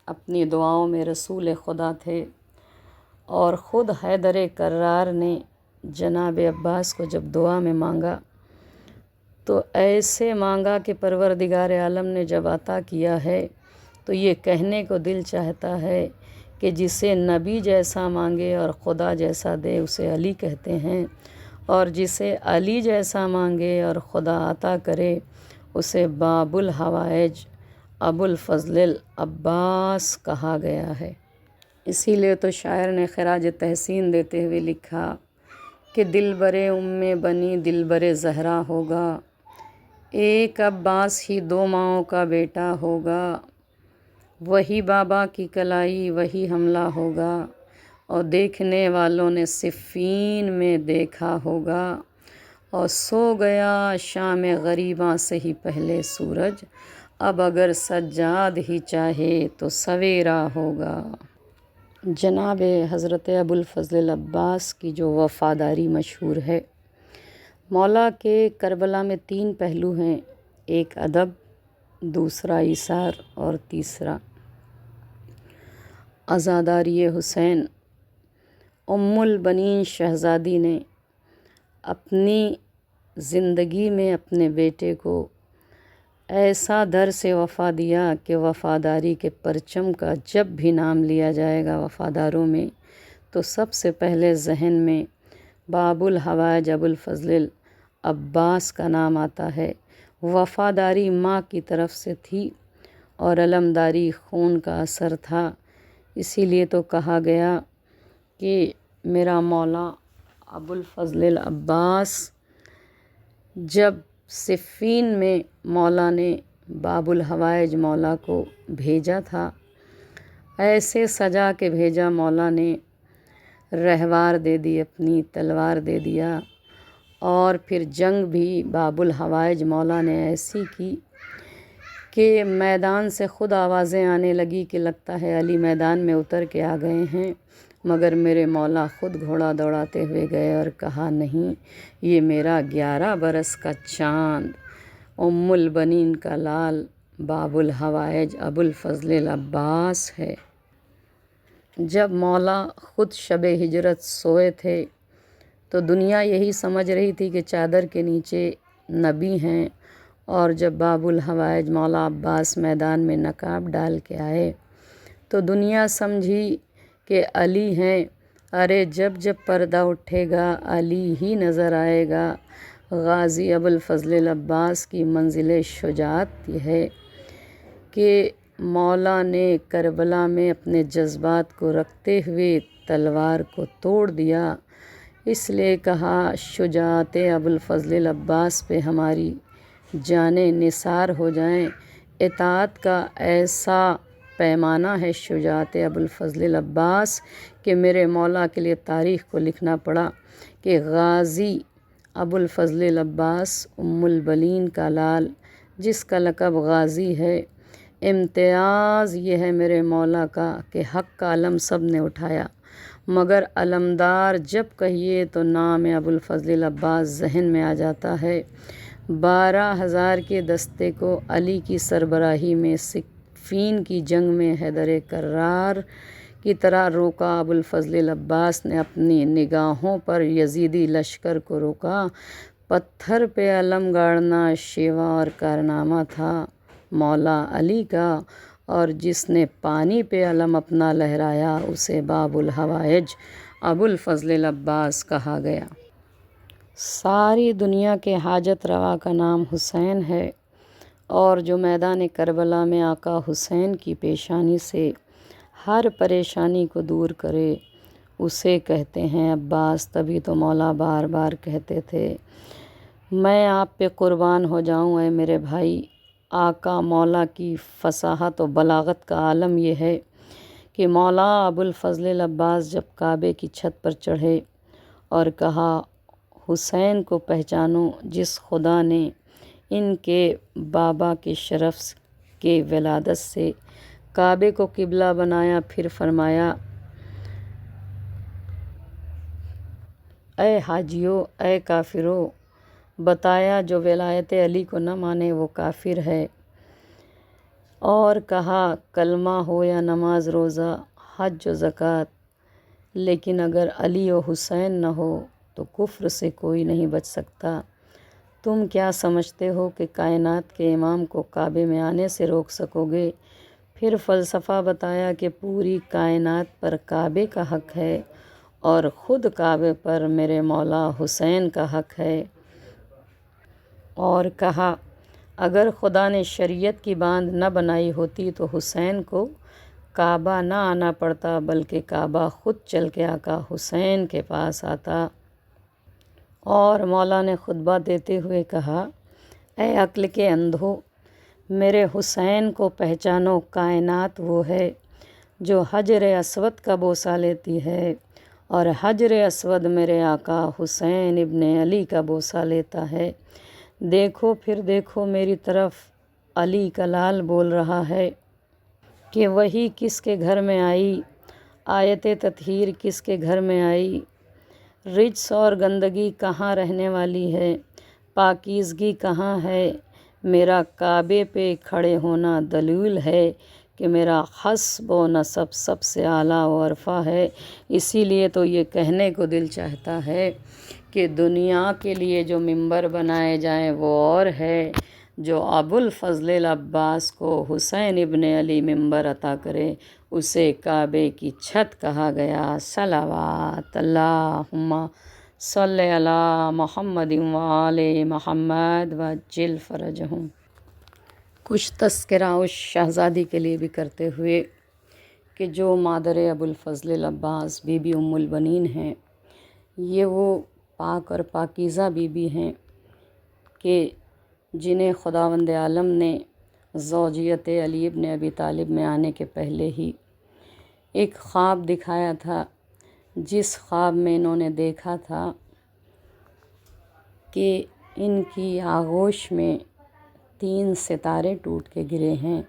اپنی دعاؤں میں رسول خدا تھے، اور خود حیدر کرار نے جناب عباس کو جب دعا میں مانگا تو ایسے مانگا کہ پروردگار عالم نے جب عطا کیا ہے تو یہ کہنے کو دل چاہتا ہے کہ جسے نبی جیسا مانگے اور خدا جیسا دے اسے علی کہتے ہیں، اور جسے علی جیسا مانگے اور خدا عطا کرے اسے باب الحوائج ابو الفضل العباس کہا گیا ہے۔ اسی لیے تو شاعر نے خراج تحسین دیتے ہوئے لکھا کہ دلبر بنی دلبر زہرا ہوگا، ایک عباس ہی دو ماؤں کا بیٹا ہوگا، وہی بابا کی کلائی وہی حملہ ہوگا، اور دیکھنے والوں نے صفین میں دیکھا ہوگا، اور سو گیا شام غریباں سے ہی پہلے سورج، اب اگر سجاد ہی چاہے تو سویرا ہوگا۔ جناب حضرت ابو الفضل العباس کی جو وفاداری مشہور ہے، مولا کے کربلا میں 3 پہلو ہیں، ایک ادب، دوسرا ایثار، اور تیسرا عزاداری حسین۔ ام البنین شہزادی نے اپنی زندگی میں اپنے بیٹے کو ایسا در سے وفا دیا کہ وفاداری کے پرچم کا جب بھی نام لیا جائے گا وفاداروں میں تو سب سے پہلے ذہن میں باب الحوائج ابو الفضل العباس کا نام آتا ہے۔ وفاداری ماں کی طرف سے تھی اور علمداری خون کا اثر تھا، اسی لیے تو کہا گیا کہ میرا مولا ابو الفضل العباس جب صفین میں مولا نے باب الحوائج مولا کو بھیجا تھا، ایسے سجا کے بھیجا، مولا نے رہوار دے دی، اپنی تلوار دے دیا، اور پھر جنگ بھی باب الحوائج مولا نے ایسی کی کہ میدان سے خود آوازیں آنے لگی کہ لگتا ہے علی میدان میں اتر کے آ گئے ہیں، مگر میرے مولا خود گھوڑا دوڑاتے ہوئے گئے اور کہا نہیں، یہ میرا 11 برس کا چاند ام البنین کا لال باب الحوائج ابو الفضل العباس ہے۔ جب مولا خود شب ہجرت سوئے تھے تو دنیا یہی سمجھ رہی تھی کہ چادر کے نیچے نبی ہیں، اور جب باب الحوائج مولا عباس میدان میں نقاب ڈال کے آئے تو دنیا سمجھی کہ علی ہیں۔ ارے جب جب پردہ اٹھے گا علی ہی نظر آئے گا۔ غازی ابو الفضل العباس کی منزل شجاعت یہ ہے کہ مولا نے کربلا میں اپنے جذبات کو رکھتے ہوئے تلوار کو توڑ دیا، اس لیے کہا شجاعت ابو الفضل العباس پہ ہماری جانیں نثار ہو جائیں۔ اطاعت کا ایسا پیمانہ ہے شجاعت ابو الفضل العباس کہ میرے مولا کے لیے تاریخ کو لکھنا پڑا کہ غازی ابو الفضل العباس ام البنین کا لال، جس کا لقب غازی ہے، امتیاز یہ ہے میرے مولا کا کہ حق کا علم سب نے اٹھایا، مگر علمدار جب کہیے تو نام ابو الفضل العباس ذہن میں آ جاتا ہے۔ 12,000 کے دستے کو علی کی سربراہی میں صفین کی جنگ میں حیدر کرار کی طرح روکا۔ ابو الفضل العباس نے اپنی نگاہوں پر یزیدی لشکر کو روکا۔ پتھر پہ علم گاڑنا شیوا اور کارنامہ تھا مولا علی کا، اور جس نے پانی پہ علم اپنا لہرایا اسے باب الحوائج ابو الفضل العباس کہا گیا۔ ساری دنیا کے حاجت روا کا نام حسین ہے، اور جو میدان کربلا میں آقا حسین کی پیشانی سے ہر پریشانی کو دور کرے اسے کہتے ہیں عباس۔ تبھی تو مولا بار بار کہتے تھے میں آپ پہ قربان ہو جاؤں اے میرے بھائی۔ آقا مولا کی فصاحت و بلاغت کا عالم یہ ہے کہ مولا ابو الفضل العباس جب کعبے کی چھت پر چڑھے اور کہا حسین کو پہچانو جس خدا نے ان کے بابا کے شرف کے ولادت سے کعبے کو قبلہ بنایا، پھر فرمایا اے حاجیو، اے کافرو، بتایا جو ولایت علی کو نہ مانے وہ کافر ہے، اور کہا کلمہ ہو یا نماز روزہ حج و زکوٰۃ، لیکن اگر علی و حسین نہ ہو تو کفر سے کوئی نہیں بچ سکتا۔ تم کیا سمجھتے ہو کہ کائنات کے امام کو کعبے میں آنے سے روک سکو گے؟ پھر فلسفہ بتایا کہ پوری کائنات پر کعبے کا حق ہے اور خود کعبے پر میرے مولا حسین کا حق ہے، اور کہا اگر خدا نے شریعت کی باندھ نہ بنائی ہوتی تو حسین کو کعبہ نہ آنا پڑتا، بلکہ کعبہ خود چل کے آقا حسین کے پاس آتا۔ اور مولا نے خطبہ دیتے ہوئے کہا، اے عقل کے اندھو، میرے حسین کو پہچانو، کائنات وہ ہے جو حجر اسود کا بوسہ لیتی ہے، اور حجر اسود میرے آقا حسین ابن علی کا بوسہ لیتا ہے۔ دیکھو پھر دیکھو میری طرف، علی کا لال بول رہا ہے کہ وہی کس کے گھر میں آئی، آیت تطہیر کس کے گھر میں آئی، رجس اور گندگی کہاں رہنے والی ہے، پاکیزگی کہاں ہے۔ میرا کعبے پہ کھڑے ہونا دلیل ہے کہ میرا حسب و نسب سب سے اعلیٰ و عرفہ ہے۔ اسی لیے تو یہ کہنے کو دل چاہتا ہے کہ دنیا کے لیے جو ممبر بنائے جائیں وہ اور ہے، جو ابو الفضل العباس کو حسین ابن علی ممبر عطا کرے اسے کعبے کی چھت کہا گیا۔ صلوات اللہم صلی علی محمد وآل محمد وعجل فرجہم۔ کچھ تذکرہ اس شہزادی کے لیے بھی کرتے ہوئے کہ جو مادر ابو الفضل العباس بی بی ام البنین ہیں، یہ وہ پاک اور پاکیزہ بی بی ہیں کہ جنہیں خداوند عالم نے زوجیت علی ابن ابی طالب میں آنے کے پہلے ہی ایک خواب دکھایا تھا، جس خواب میں انہوں نے دیکھا تھا کہ ان کی آغوش میں 3 ستارے ٹوٹ کے گرے ہیں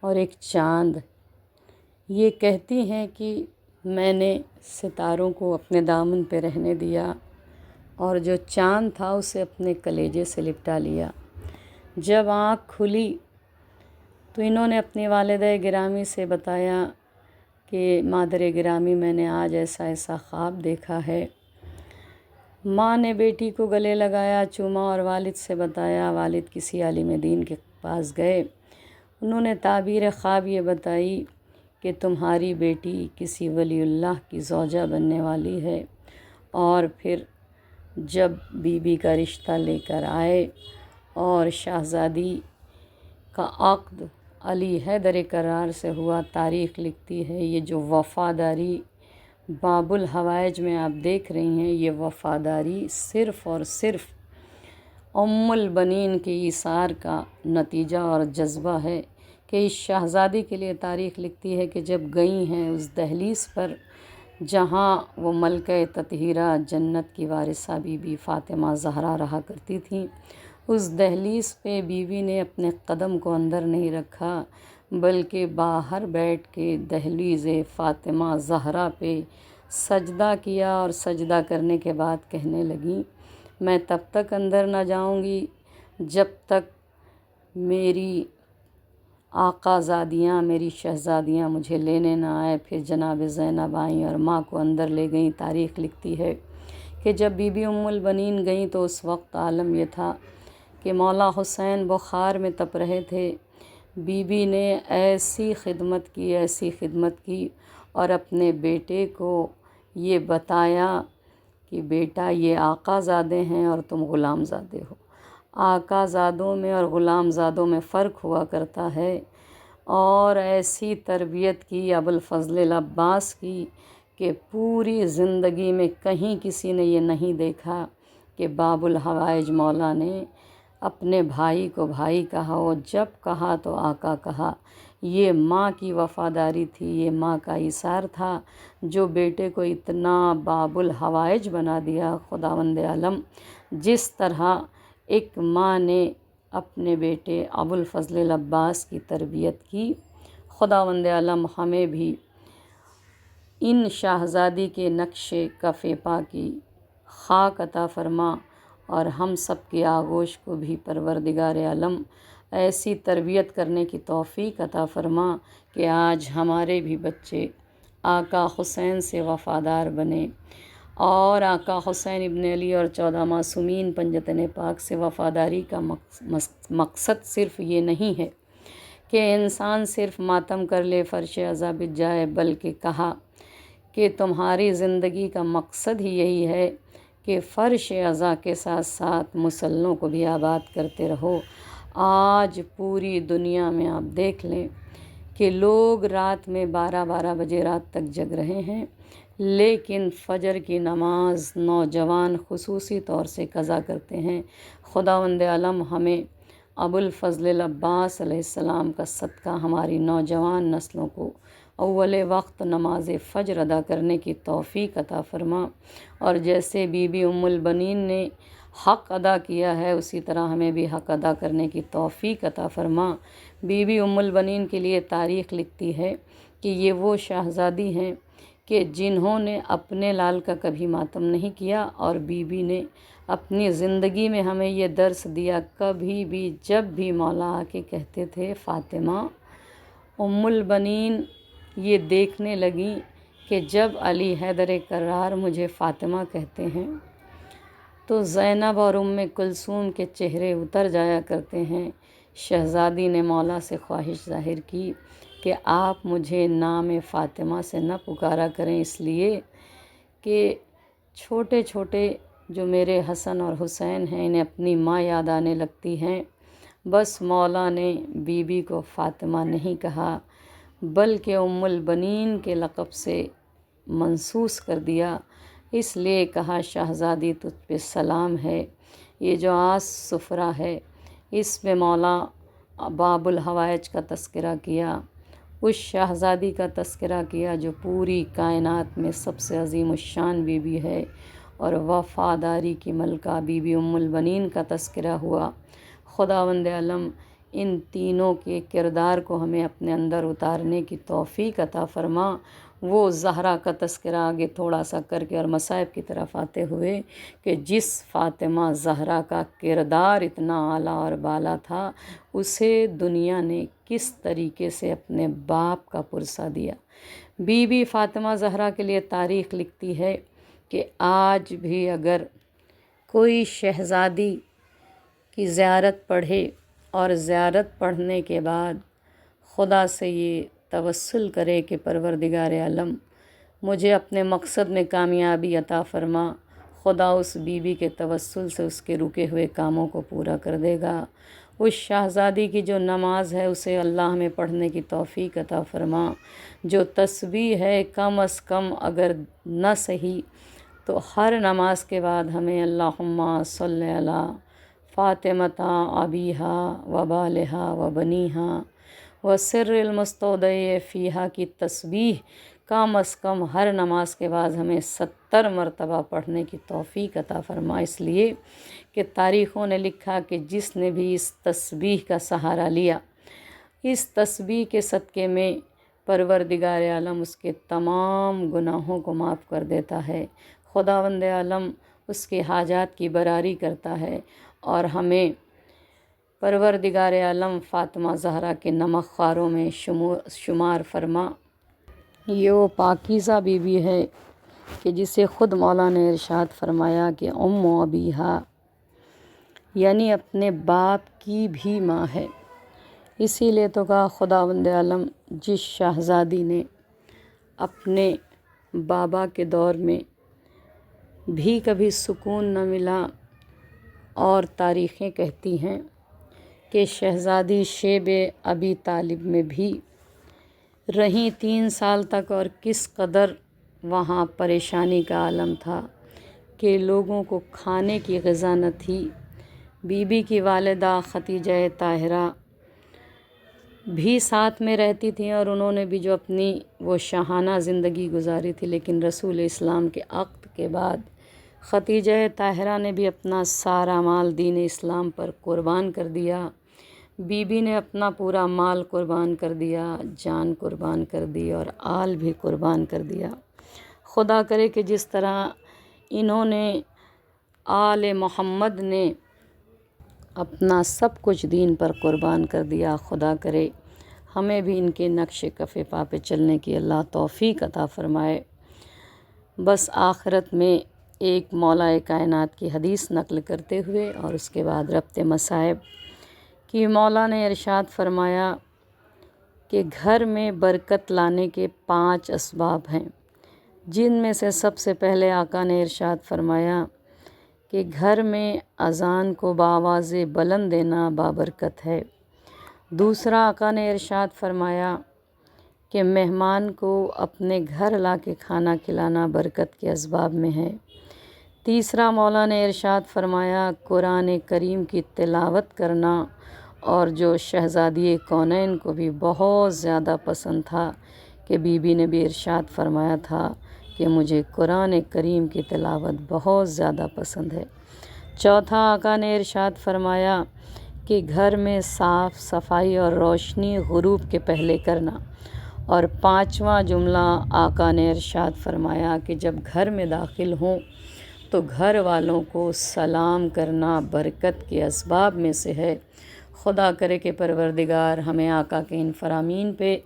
اور ایک چاند۔ یہ کہتی ہیں کہ میں نے ستاروں کو اپنے دامن پہ رہنے دیا اور جو چاند تھا اسے اپنے کلیجے سے لپٹا لیا۔ جب آنکھ کھلی تو انہوں نے اپنی والدہ گرامی سے بتایا کہ مادر گرامی میں نے آج ایسا ایسا خواب دیکھا ہے۔ ماں نے بیٹی کو گلے لگایا، چوما اور والد سے بتایا۔ والد کسی عالم دین کے پاس گئے، انہوں نے تعبیر خواب یہ بتائی کہ تمہاری بیٹی کسی ولی اللہ کی زوجہ بننے والی ہے۔ اور پھر جب بی بی کا رشتہ لے کر آئے اور شہزادی کا عقد علی حیدر کرار سے ہوا، تاریخ لکھتی ہے یہ جو وفاداری باب الحوائج میں آپ دیکھ رہی ہیں، یہ وفاداری صرف اور صرف ام البنین کے ایثار کا نتیجہ اور جذبہ ہے کہ اس شہزادی کے لیے تاریخ لکھتی ہے کہ جب گئی ہیں اس دہلیز پر جہاں وہ ملکہ تطہیرہ جنت کی وارثہ بی بی فاطمہ زہرا رہا کرتی تھیں، اس دہلیز پہ بیوی نے اپنے قدم کو اندر نہیں رکھا بلکہ باہر بیٹھ کے دہلیز فاطمہ زہرا پہ سجدہ کیا، اور سجدہ کرنے کے بعد کہنے لگیں میں تب تک اندر نہ جاؤں گی جب تک میری آقا زادیاں، میری شہزادیاں مجھے لینے نہ آئے۔ پھر جناب زینب آئیں اور ماں کو اندر لے گئیں۔ تاریخ لکھتی ہے کہ جب بی بی ام البنین گئیں تو اس وقت عالم یہ تھا کہ مولا حسین بخار میں تپ رہے تھے۔ بی بی نے ایسی خدمت کی اور اپنے بیٹے کو یہ بتایا کہ بیٹا یہ آقا زادے ہیں اور تم غلام زادے ہو۔ آقا زادوں میں اور غلام زادوں میں فرق ہوا کرتا ہے، اور ایسی تربیت کی ابو الفضل العباس کی کہ پوری زندگی میں کہیں کسی نے یہ نہیں دیکھا کہ باب الحوائج مولا نے اپنے بھائی کو بھائی کہا ہو، جب کہا تو آقا کہا۔ یہ ماں کی وفاداری تھی، یہ ماں کا ایثار تھا جو بیٹے کو اتنا باب الحوائج بنا دیا۔ خداوند عالم جس طرح ایک ماں نے اپنے بیٹے ابو الفضل العباس کی تربیت کی، خداوند عالم ہمیں بھی ان شہزادی کے نقش کف پا کی خاک عطا فرما اور ہم سب کی آغوش کو بھی پروردگار عالم ایسی تربیت کرنے کی توفیق عطا فرما کہ آج ہمارے بھی بچے آقا حسین سے وفادار بنے، اور آقا حسین ابن علی اور 14 معصومین پنجتن پاک سے وفاداری کا مقصد صرف یہ نہیں ہے کہ انسان صرف ماتم کر لے، فرش عزا بچ جائے، بلکہ کہا کہ تمہاری زندگی کا مقصد ہی یہی ہے کہ فرش عزا کے ساتھ ساتھ مسلوں کو بھی آباد کرتے رہو۔ آج پوری دنیا میں آپ دیکھ لیں کہ لوگ رات میں 12 بجے رات تک جگ رہے ہیں، لیکن فجر کی نماز نوجوان خصوصی طور سے قضا کرتے ہیں۔ خداوند عالم ہمیں ابو الفضل العباس علیہ السلام کا صدقہ ہماری نوجوان نسلوں کو اول وقت نماز فجر ادا کرنے کی توفیق عطا فرما، اور جیسے بی بی ام البنین نے حق ادا کیا ہے اسی طرح ہمیں بھی حق ادا کرنے کی توفیق عطا فرما۔ بی بی ام البنین کے لیے تاریخ لکھتی ہے کہ یہ وہ شہزادی ہیں کہ جنہوں نے اپنے لال کا کبھی ماتم نہیں کیا، اور بی بی نے اپنی زندگی میں ہمیں یہ درس دیا، کبھی بھی جب بھی مولا آ کے کہتے تھے فاطمہ، ام البنین یہ دیکھنے لگیں کہ جب علی حیدر کرار مجھے فاطمہ کہتے ہیں تو زینب اور ام کلثوم کے چہرے اتر جایا کرتے ہیں۔ شہزادی نے مولا سے خواہش ظاہر کی کہ آپ مجھے نام فاطمہ سے نہ پکارا کریں، اس لیے کہ چھوٹے چھوٹے جو میرے حسن اور حسین ہیں انہیں اپنی ماں یاد آنے لگتی ہیں۔ بس مولا نے بی بی کو فاطمہ نہیں کہا بلکہ ام البنین کے لقب سے منسوس کر دیا، اس لیے کہا شہزادی تجھ پہ سلام ہے۔ یہ جو آس سفرہ ہے اس میں مولا باب الحوائج کا تذکرہ کیا، اس شہزادی کا تذکرہ کیا جو پوری کائنات میں سب سے عظیم الشان بی بی ہے، اور وفاداری کی ملکہ بی بی ام البنین کا تذکرہ ہوا۔ خداوند عالم ان تینوں کے کردار کو ہمیں اپنے اندر اتارنے کی توفیق عطا فرما۔ وہ زہرا کا تذکرہ آگے تھوڑا سا کر کے اور مصائب کی طرف آتے ہوئے کہ جس فاطمہ زہرا کا کردار اتنا اعلیٰ اور بالا تھا، اسے دنیا نے کس طریقے سے اپنے باپ کا پرسہ دیا۔ بی بی فاطمہ زہرا کے لیے تاریخ لکھتی ہے کہ آج بھی اگر کوئی شہزادی کی زیارت پڑھے اور زیارت پڑھنے کے بعد خدا سے یہ توسل کرے کہ پروردگار عالم مجھے اپنے مقصد میں کامیابی عطا فرما، خدا اس بی بی کے توسل سے اس کے رکے ہوئے کاموں کو پورا کر دے گا۔ اس شہزادی کی جو نماز ہے اسے اللہ ہمیں پڑھنے کی توفیق عطا فرما، جو تسبیح ہے کم از کم اگر نہ صحیح تو ہر نماز کے بعد ہمیں اللہم صلی علی فاطمۃ ابیہا و بالہا و بنیہا و سر المستودع فیہا کی تسبیح کم از کم ہر نماز کے بعد ہمیں 70 مرتبہ پڑھنے کی توفیق عطا فرما، اس لیے کہ تاریخوں نے لکھا کہ جس نے بھی اس تسبیح کا سہارا لیا، اس تسبیح کے صدقے میں پروردگار عالم اس کے تمام گناہوں کو معاف کر دیتا ہے، خداوند عالم اس کے حاجات کی براری کرتا ہے، اور ہمیں پروردگار عالم فاطمہ زہرا کے نمک خواروں میں شمار فرما۔ یہ وہ پاکیزہ بی بی ہے کہ جسے خود مولا نے ارشاد فرمایا کہ ام ابیہا، یعنی اپنے باپ کی بھی ماں ہے۔ اسی لیے تو کہا خداوند عالم جس شہزادی نے اپنے بابا کے دور میں بھی کبھی سکون نہ ملا، اور تاریخیں کہتی ہیں کہ شہزادی شیب ابی طالب میں بھی رہیں 3 سال تک، اور کس قدر وہاں پریشانی کا عالم تھا کہ لوگوں کو کھانے کی غذا نہ تھی۔ بی بی کی والدہ ختیجہ طاہرہ بھی ساتھ میں رہتی تھیں، اور انہوں نے بھی جو اپنی وہ شاہانہ زندگی گزاری تھی، لیکن رسول اسلام کے عقد کے بعد ختیجہ طاہرہ نے بھی اپنا سارا مال دین اسلام پر قربان کر دیا۔ بی بی نے اپنا پورا مال قربان کر دیا، جان قربان کر دی، اور آل بھی قربان کر دیا۔ خدا کرے کہ جس طرح انہوں نے آل محمد نے اپنا سب کچھ دین پر قربان کر دیا۔ خدا کرے ہمیں بھی ان کے نقش کف پا پہ چلنے کی اللہ توفیق عطا فرمائے۔ بس آخرت میں ایک مولا کائنات کی حدیث نقل کرتے ہوئے اور اس کے بعد ربط مصائب کہ مولا نے ارشاد فرمایا کہ گھر میں برکت لانے کے 5 اسباب ہیں، جن میں سے سب سے پہلے آقا نے ارشاد فرمایا کہ گھر میں اذان کو بآواز بلند دینا بابرکت ہے۔ دوسرا آقا نے ارشاد فرمایا کہ مہمان کو اپنے گھر لا کے کھانا کھلانا برکت کے اسباب میں ہے۔ تیسرا مولا نے ارشاد فرمایا قرآن کریم کی تلاوت کرنا، اور جو شہزادی کونین کو بھی بہت زیادہ پسند تھا کہ بی بی نے بھی ارشاد فرمایا تھا کہ مجھے قرآن کریم کی تلاوت بہت زیادہ پسند ہے۔ چوتھا آقا نے ارشاد فرمایا کہ گھر میں صاف صفائی اور روشنی غروب کے پہلے کرنا، اور پانچواں جملہ آقا نے ارشاد فرمایا کہ جب گھر میں داخل ہوں تو گھر والوں کو سلام کرنا برکت کے اسباب میں سے ہے۔ خدا کرے کہ پروردگار ہمیں آقا کے ان فرامین پہ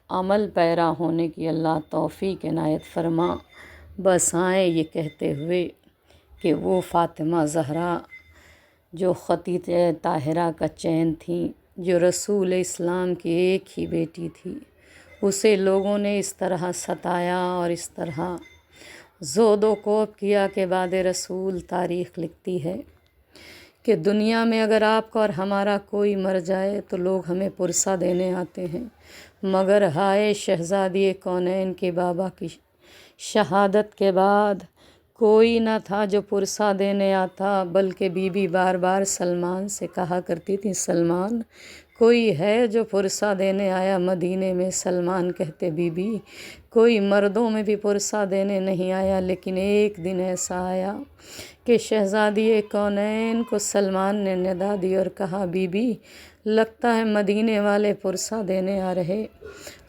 عمل پیرا ہونے کی اللہ توفیق عنایت فرما۔ بس آئیں یہ کہتے ہوئے کہ وہ فاطمہ زہرا جو خدیجہ طاہرہ کا چین تھیں، جو رسول اسلام کی ایک ہی بیٹی تھی، اسے لوگوں نے اس طرح ستایا اور اس طرح زود و کوب کیا کہ بعد رسول تاریخ لکھتی ہے کہ دنیا میں اگر آپ کا اور ہمارا کوئی مر جائے تو لوگ ہمیں پرسہ دینے آتے ہیں، مگر ہائے شہزادی کونین کے بابا کی شہادت کے بعد کوئی نہ تھا جو پرسہ دینے آتا، بلکہ بی بی بار بار سلمان سے کہا کرتی تھی سلمان کوئی ہے جو پرسہ دینے آیا مدینے میں؟ سلمان کہتے بی بی کوئی مردوں میں بھی پرسہ دینے نہیں آیا، لیکن ایک دن ایسا آیا کہ شہزادی کونین کو سلمان نے ندا دی اور کہا بی بی لگتا ہے مدینے والے پرسہ دینے آ رہے۔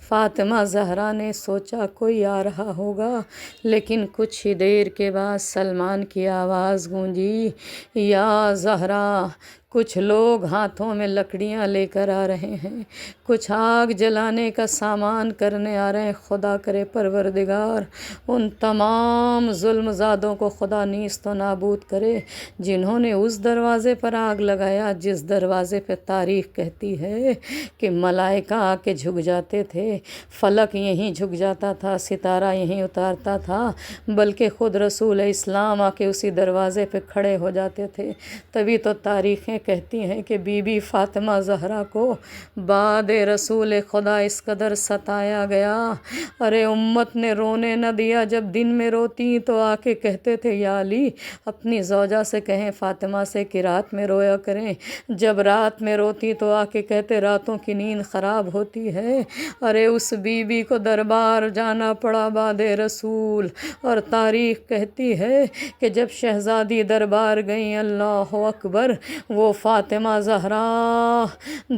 فاطمہ زہرا نے سوچا کوئی آ رہا ہوگا، لیکن کچھ ہی دیر کے بعد سلمان کی آواز گونجی یا زہرا کچھ لوگ ہاتھوں میں لکڑیاں لے کر آ رہے ہیں، کچھ آگ جلانے کا سامان کرنے آ رہے ہیں۔ خدا کرے پروردگار ان تمام ظلم زادوں کو خدا نیست و نابود کرے جنہوں نے اس دروازے پر آگ لگایا جس دروازے پہ تاریخ کہتی ہے کہ ملائکہ آ کے جھک جاتے تھے، فلک یہیں جھک جاتا تھا، ستارہ یہیں اتارتا تھا، بلکہ خود رسول اسلام آ کے اسی دروازے پہ کھڑے ہو جاتے تھے۔ تبھی تو تاریخیں کہتی ہیں کہ بی بی فاطمہ زہرا کو بعد رسول خدا اس قدر ستایا گیا، ارے امت نے رونے نہ دیا۔ جب دن میں روتی تو آ کے کہتے تھے یا علی اپنی زوجہ سے کہیں فاطمہ سے کہ رات میں رویا کریں، جب رات میں روتی تو آ کے کہتے راتوں کی نیند خراب ہوتی ہے۔ ارے اس بی بی کو دربار جانا پڑا بعد رسول، اور تاریخ کہتی ہے کہ جب شہزادی دربار گئیں اللہ اکبر، وہ فاطمہ زہرا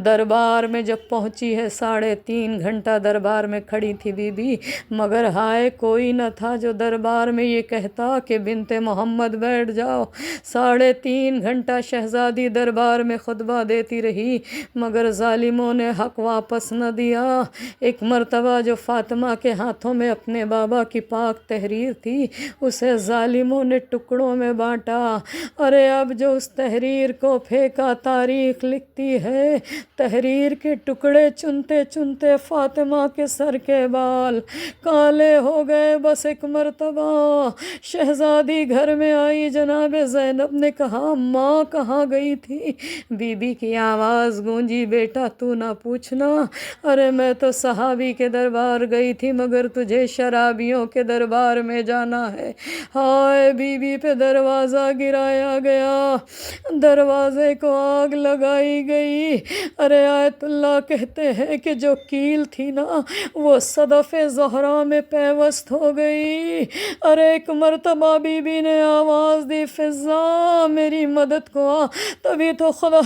دربار میں جب پہنچی ہے 3.5 گھنٹہ دربار میں کھڑی تھی بی بی، مگر ہائے کوئی نہ تھا جو دربار میں یہ کہتا کہ بنت محمد بیٹھ جاؤ۔ 3.5 گھنٹہ شہزادی دربار میں خطبہ دیتی رہی، مگر ظالموں نے حق واپس نہ دیا۔ ایک مرتبہ جو فاطمہ کے ہاتھوں میں اپنے بابا کی پاک تحریر تھی، اسے ظالموں نے ٹکڑوں میں بانٹا۔ ارے اب جو اس تحریر کو پھینکا، تاریخ لکھتی ہے تحریر کے ٹکڑے چنتے چنتے فاطمہ کے سر کے بال کالے ہو گئے۔ بس ایک مرتبہ شہزادی گھر میں آئی، جناب زینب نے کہا ماں کہاں گئی تھی؟ بی بی کی آواز گونجی بیٹا تو نہ پوچھنا، ارے میں تو صحابی کے دربار گئی تھی، مگر تجھے شرابیوں کے دربار میں جانا ہے۔ ہائے بی بی پہ دروازہ گرایا گیا، دروازے کو آگ لگائی گئی۔ ارے آیت اللہ کہتے ہیں کہ جو کیل تھی نا وہ صدف زہرا میں پیوست ہو گئی۔ ارے ایک مرتبہ بی بی نے آواز دی فضا میری مدد کو آ، تبھی تو خدا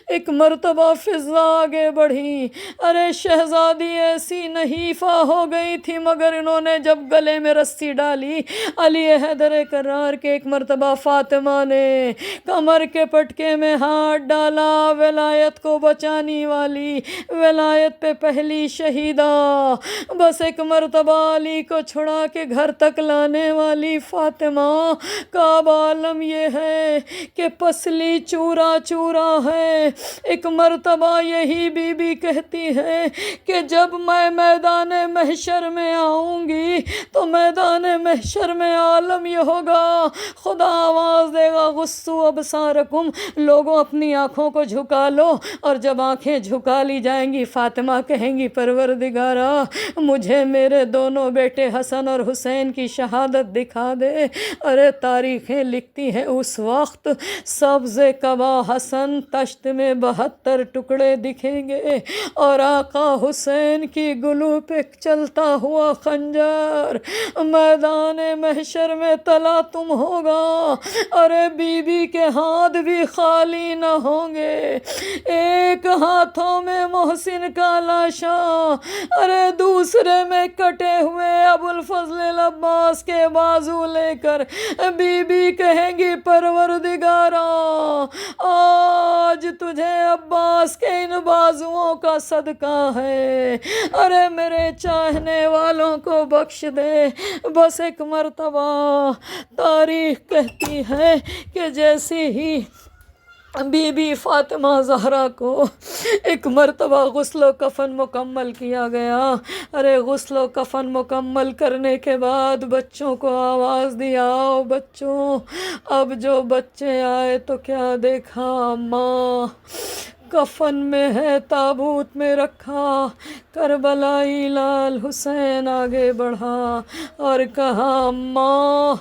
ایک مرتبہ فضا آگے بڑھی، ارے شہزادی ایسی نحیفہ ہو گئی تھی، مگر انہوں نے جب گلے میں رسی ڈالی علی حیدر کرار کے، ایک مرتبہ فاطمہ نے کمر کے پٹکے میں ہاتھ ڈالا، ولایت کو بچانے والی، ولایت پہ پہلی شہیدہ، بس ایک مرتبہ علی کو چھڑا کے گھر تک لانے والی فاطمہ کا عالم یہ ہے کہ پسلی چورا چورا ہے۔ ایک مرتبہ یہی بی بی کہتی ہے کہ جب میں میدان محشر میں آؤں گی تو میدان محشر میں عالم یہ ہوگا، خدا آواز دے گا غصو ابصارکم، لوگوں اپنی آنکھوں کو جھکا لو، اور جب آنکھیں جھکا لی جائیں گی فاطمہ کہیں گی پروردگارا مجھے میرے دونوں بیٹے حسن اور حسین کی شہادت دکھا دے۔ ارے تاریخیں لکھتی ہیں اس وقت سبز قبا حسن تشت میں 72 ٹکڑے دکھیں گے، اور آقا حسین کی گلو پہ چلتا ہوا خنجر میدان محشر میں تلا تم ہوگا۔ ارے بی بی کے ہاتھ بھی خالی نہ ہوں گے، ایک ہاتھوں میں محسن کا لاشا، ارے دوسرے میں کٹے ہوئے ابو الفضل عباس کے بازو لے کر بی بی کہیں گی پروردگارا آج تجھے عباس کے ان بازوؤں کا صدقہ ہے، ارے میرے چاہنے والوں کو بخش دے۔ بس ایک مرتبہ تاریخ کہتی ہے کہ جیسی ہی بی بی فاطمہ زہرا کو ایک مرتبہ غسل و کفن مکمل کیا گیا، ارے غسل و کفن مکمل کرنے کے بعد بچوں کو آواز دیا آؤ بچوں، اب جو بچے آئے تو کیا دیکھا، ماں کفن میں ہے، تابوت میں رکھا، کربلائی لال حسین آگے بڑھا اور کہا ماں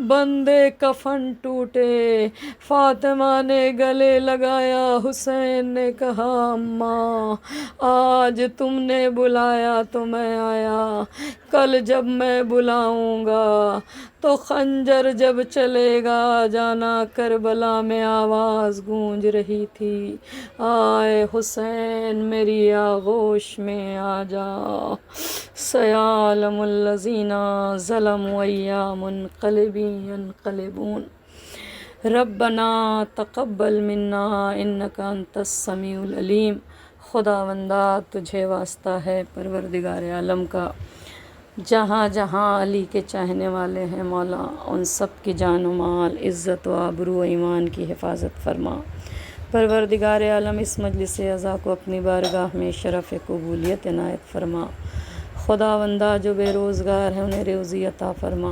بندے کفن ٹوٹے، فاطمہ نے گلے لگایا، حسین نے کہا ماں آج تم نے بلایا تو میں آیا، کل جب میں بلاؤں گا تو خنجر جب چلے گا جانا، کربلا میں آواز گونج رہی تھی آئے حسین میری آغوش میں آ جا، سیعلم الذین ظلموا ای منقلبی ینقلبون، ربنا تقبل منا انک انت السمیع العلیم۔ خداوندہ تجھے واسطہ ہے پروردگار عالم کا، جہاں جہاں علی کے چاہنے والے ہیں مولا ان سب کی جان و مال، عزت و آبرو و ایمان کی حفاظت فرما۔ پروردگار عالم اس مجلس عزا کو اپنی بارگاہ میں شرف قبولیت عنایت فرما۔ خداوندہ جو بے روزگار ہیں انہیں روزی عطا فرما،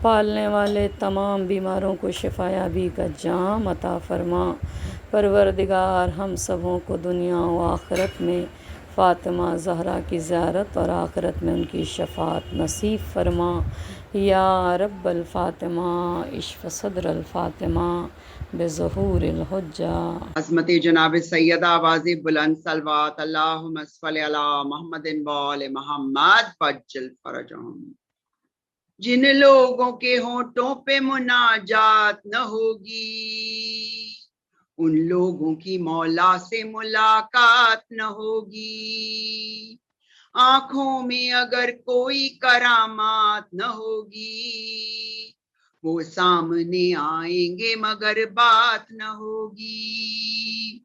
پالنے والے تمام بیماروں کو شفا یابی کا جام عطا فرما۔ پروردگار ہم سبوں کو دنیا و آخرت میں فاطمہ زہرا کی زیارت اور آخرت میں ان کی شفاعت نصیب فرما۔ یا رب الفاطمہ اشف صدر الفاطمہ بظہور الحجہ۔ عظمت جناب سیدہ آواز بلند صلوات اللہم صلی علی محمد وآل محمد وعجل فرجہم۔ جن لوگوں کے ہونٹوں پہ مناجات نہ ہوگی ان لوگوں کی مولا سے ملاقات نہ ہوگی، آنکھوں میں اگر کوئی کرامات نہ ہوگی وہ سامنے آئیں گے مگر بات نہ ہوگی،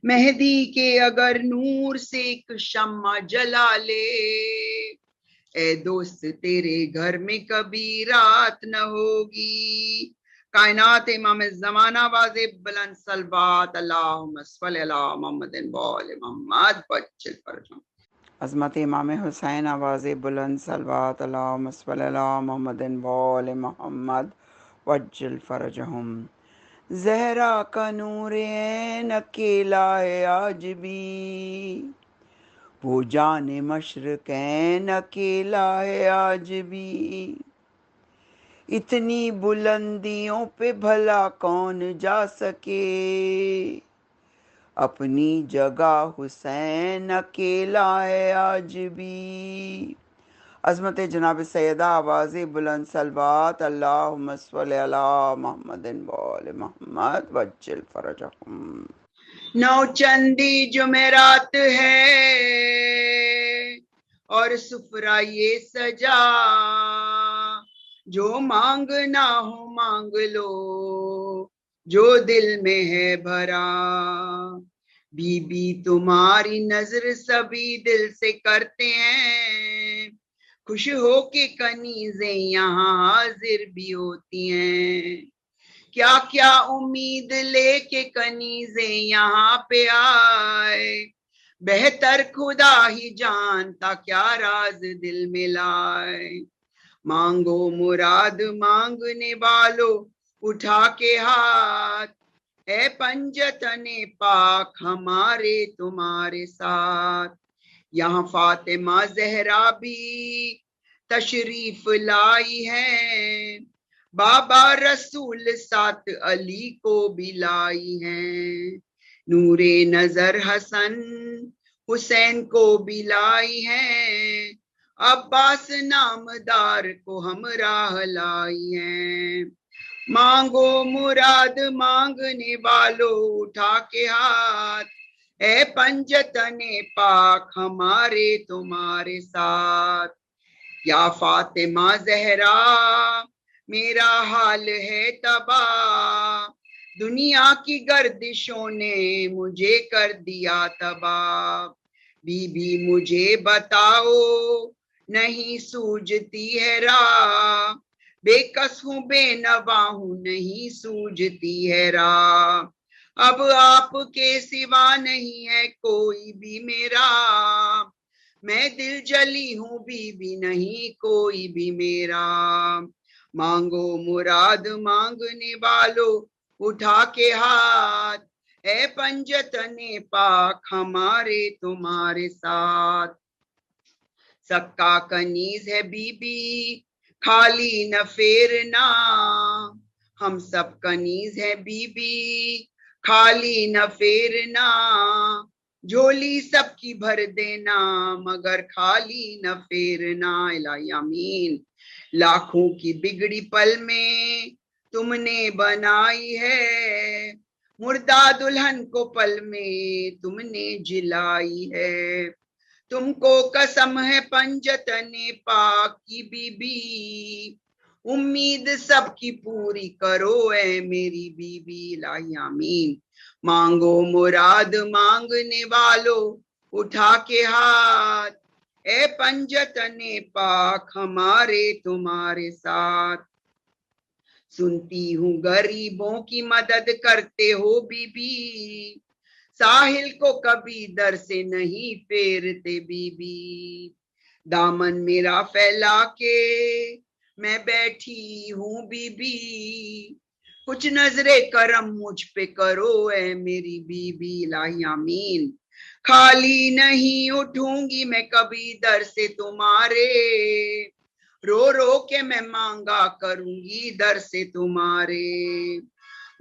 مہدی کے اگر نور سے ایک شمع جلا لے اے دوست تیرے گھر میں کبھی رات نہ ہوگی۔ کائنات امام زمانہ واضح بلند صلوات اللہم صلی علی محمد وآل محمد وعجل فرجہم۔ عظمت امام حسین آواز بلند صلوات اللہم صلی علی محمد وآل محمد وعجل فرجہم۔ زہرا کا نور عین اکیلا ہے آج بھی، وہ جان مشرقین اکیلا ہے آج بھی، اتنی بلندیوں پہ بھلا کون جا سکے، اپنی جگہ حسین اکیلا ہے آج بھی۔ عظمت جناب سیدہ آواز بلند صلوات اللہم صلی علی محمد وآل محمد وعجل فرجہم۔ نوچندی جمعرات ہے اور سفرہ یہ سجا، جو مانگنا ہو مانگ لو، جو دل میں ہے بھرا۔ بی بی تمہاری نظر سبھی دل سے کرتے ہیں، خوش ہو کے کنیزیں یہاں حاضر بھی ہوتی ہیں۔ کیا کیا امید لے کے کنیزیں یہاں پہ آئے، بہتر خدا ہی جانتا کیا راز دل میں لائے۔ مانگو مراد مانگنے والوں اٹھا کے ہاتھ، اے پنجتن پاک ہمارے تمہارے ساتھ۔ یہاں فاطمہ زہرا بھی تشریف لائی ہے، بابا رسول ساتھ علی کو بھی لائی ہیں، نور نظر حسن حسین کو بھی لائی ہیں، عباس نامدار کو ہمراہ لائی ہیں۔ مانگو مراد مانگنے والوں اٹھا کے ہاتھ، اے پنجتن پاک ہمارے تمہارے ساتھ۔ یا فاطمہ زہرا میرا حال ہے تباہ، دنیا کی گردشوں نے مجھے کر دیا تباہ۔ بی بی مجھے بتاؤ نہیں سوجھتی ہے راہ، بے کس ہوں بے نوا ہوں نہیں سوجھتی ہے راہ۔ اب آپ کے سوا نہیں ہے کوئی بھی میرا، میں دل جلی ہوں بی بی نہیں کوئی بھی میرا۔ مانگو مراد مانگنے والوں اٹھا کے ہاتھ، اے پنجتن پاک ہمارے تمہارے ساتھ۔ سکا کنیز ہے بی بی خالی نہ پھیرنا، ہم سب کنیز ہے بی بی خالی نہ پھیرنا، جھولی سب کی بھر دینا مگر خالی نہ پھیرنا۔ الہی آمین۔ لاکھوں کی بگڑی پل میں تم نے بنائی ہے، مردہ دلہن کو پل میں تم نے جلائی ہے۔ تم کو قسم ہے پنجتن پاک کی بی بی، امید سب کی پوری کرو اے میری بی بی۔ الہی آمین۔ مانگو مراد مانگنے والوں اٹھا کے ہاتھ، اے پنجتن پاک ہمارے تمہارے ساتھ۔ سنتی ہوں غریبوں کی مدد کرتے ہو بی بی، ساحل کو کبھی در سے نہیں پھیرتے بی بی۔ دامن میرا پھیلا کے میں بیٹھی ہوں بی بی، کچھ نظر کرم مجھ پہ کرو اے میری بی بی۔ الہی آمین۔ خالی نہیں اٹھوں گی میں کبھی در سے تمہارے، رو رو کے میں مانگا کروں گی در سے تمہارے۔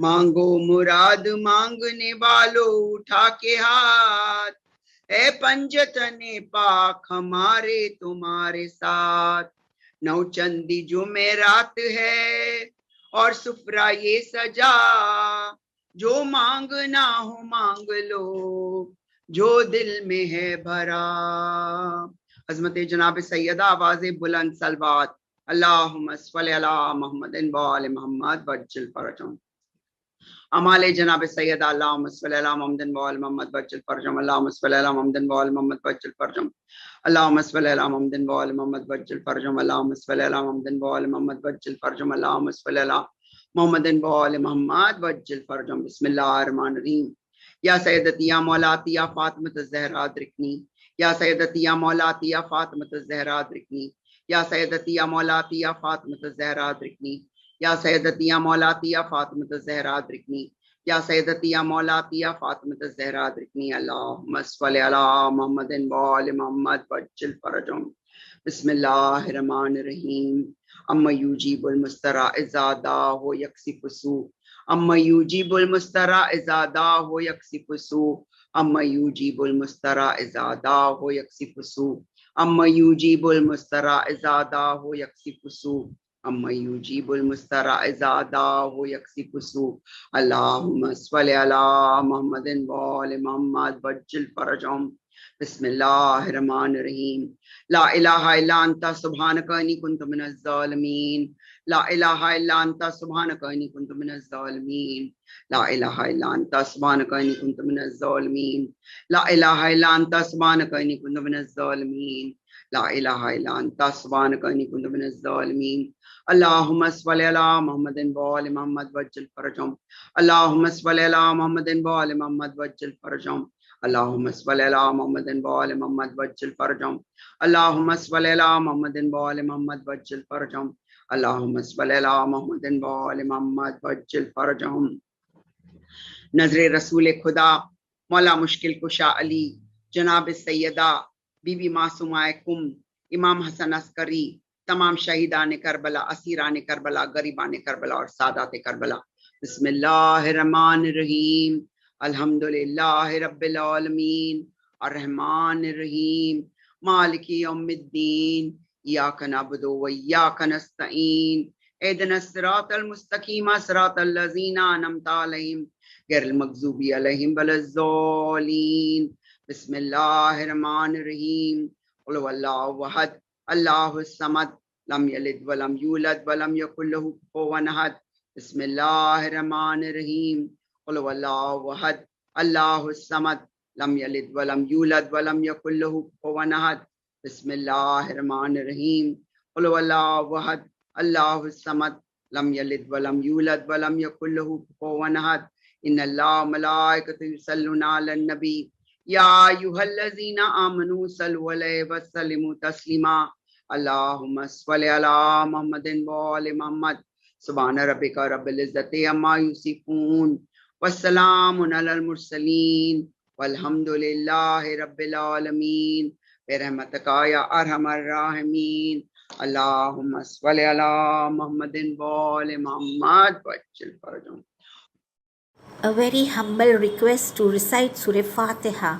مانگو مراد مانگنے والوں اٹھا کے ہاتھ، اے پنجتن پاک ہمارے تمہارے ساتھ۔ نوچندی جمعرات ہے اور سفرہ یہ سجا، جو مانگنا ہو مانگ لو، جو دل میں ہے بھرا۔ عظمت جناب سیدہ آواز بلند صلوات، اللہم صلی علی محمد و آل محمد وعجل فرجہم۔ امال جناب سیدہ اللہم صلی علی محمد و آل محمد وعجل فرجہم، اللہم صلی علی محمد و آل محمد وعجل فرجہم، اللہم صلی علی محمد و آل محمد وعجل فرجہم، اللہم صلی علی محمد و آل محمد وعجل فرجہم، اللہم صلی علی محمد و آل محمد وعجل فرجہم۔ بسم اللہ الرحمن الرحیم۔ یا سیدتی یا مولاتی یا فاطمۃ الزہرا ادرکنی، یا سیدتی یا مولاتی یا فاطمۃ الزہرا ادرکنی، یا سیدتی یا مولاتی یا فاطمۃ الزہرا ادرکنی، یا سیدتی یا مولاتی یا فاطمۃ الزہرا ادرکنی، یا سیدتی یا مولاتی یا فاطمۃ الزہرا ادرکنی، اللہم صلی علی محمد و آل محمد وعجل فرجہم۔ بسم اللہ الرحمن الرحیم۔ اما یجیب المسترع اذا دعاہ یکشف السوء، اما یجیب المسترع اذا دعاہ یکشف السوء، اما یجیب المسترع اذا دعاہ یکشف السوء، اما یجیب المسترع اذا دعاہ یکشف السوء، اما یجیب المسترع اذا دعاه یکشف السوء اللہم صل علی محمد وآل محمد وعجل فرجهم بسم اللہ الرحمن الرحیم لا الہ الا انت سبحانک انی کنت من الظالمین لا الہ الا انت سبحانک انی کنت من الظالمین لا الہ الا انت سبحانک انی کنت من الظالمین لا الہ الا انت سبحانک انی کنت من الظالمین لا الہ الا انت سبحانک انی کنت من الظالمین اللہم صل علی محمد وآل محمد وعجل فرجهم اللہم صل علی محمد وآل محمد وعجل فرجهم اللہم صل علی محمد وآل محمد وعجل فرجهم اللہم صل علی محمد وآل محمد وعجل فرجهم اللہم صل علی محمد وآل محمد وعجل فرجهم نظر رسول خدا مولا مشکل کشا علی جناب سیدہ بی بی معصومہ کم امام حسن عسکری تمام شہیدان کربلا اسیران کربلا غریبان کربلا اور سادات کربلا بسم اللہ الرحمن الرحیم الحمدللہ رب العالمین الرحمن الرحیم مالک یوم الدین ایاک نعبد و ایاک نستعین اهدنا الصراط المستقیم صراط الذین انعمت علیہم غیر المغضوب علیہم ولا الضالین بسم اللہ الرحمن الرحیم قل هو اللہ احد اللہ الصمد لم یلد ولم یولد ولم یکن له کفوا احد بسم اللہ الرحمن الرحیم قل هو اللہ احد اللہ الصمد لم یلد ولم یولد ولم یکن له کفوا احد بسم اللہ الرحمن الرحیم قل هو اللہ احد اللہ الصمد لم یلد ولم یولد ولم یکن له کفوا احد ان اللہ ملائکته یصلون علی النبی یا ایھا الذین آمنوا صلوا علیہ وسلموا تسلیما اللہم صل علی محمد وآل محمد سبحان ربک رب العزت عما یصفون والسلام علی المرسلین والحمد للہ رب العالمین برحمتک یا ارحم الراحمین اللہم صل علی محمد وآل محمد وعجل فرجهم. A very humble request to recite Surah Fatiha.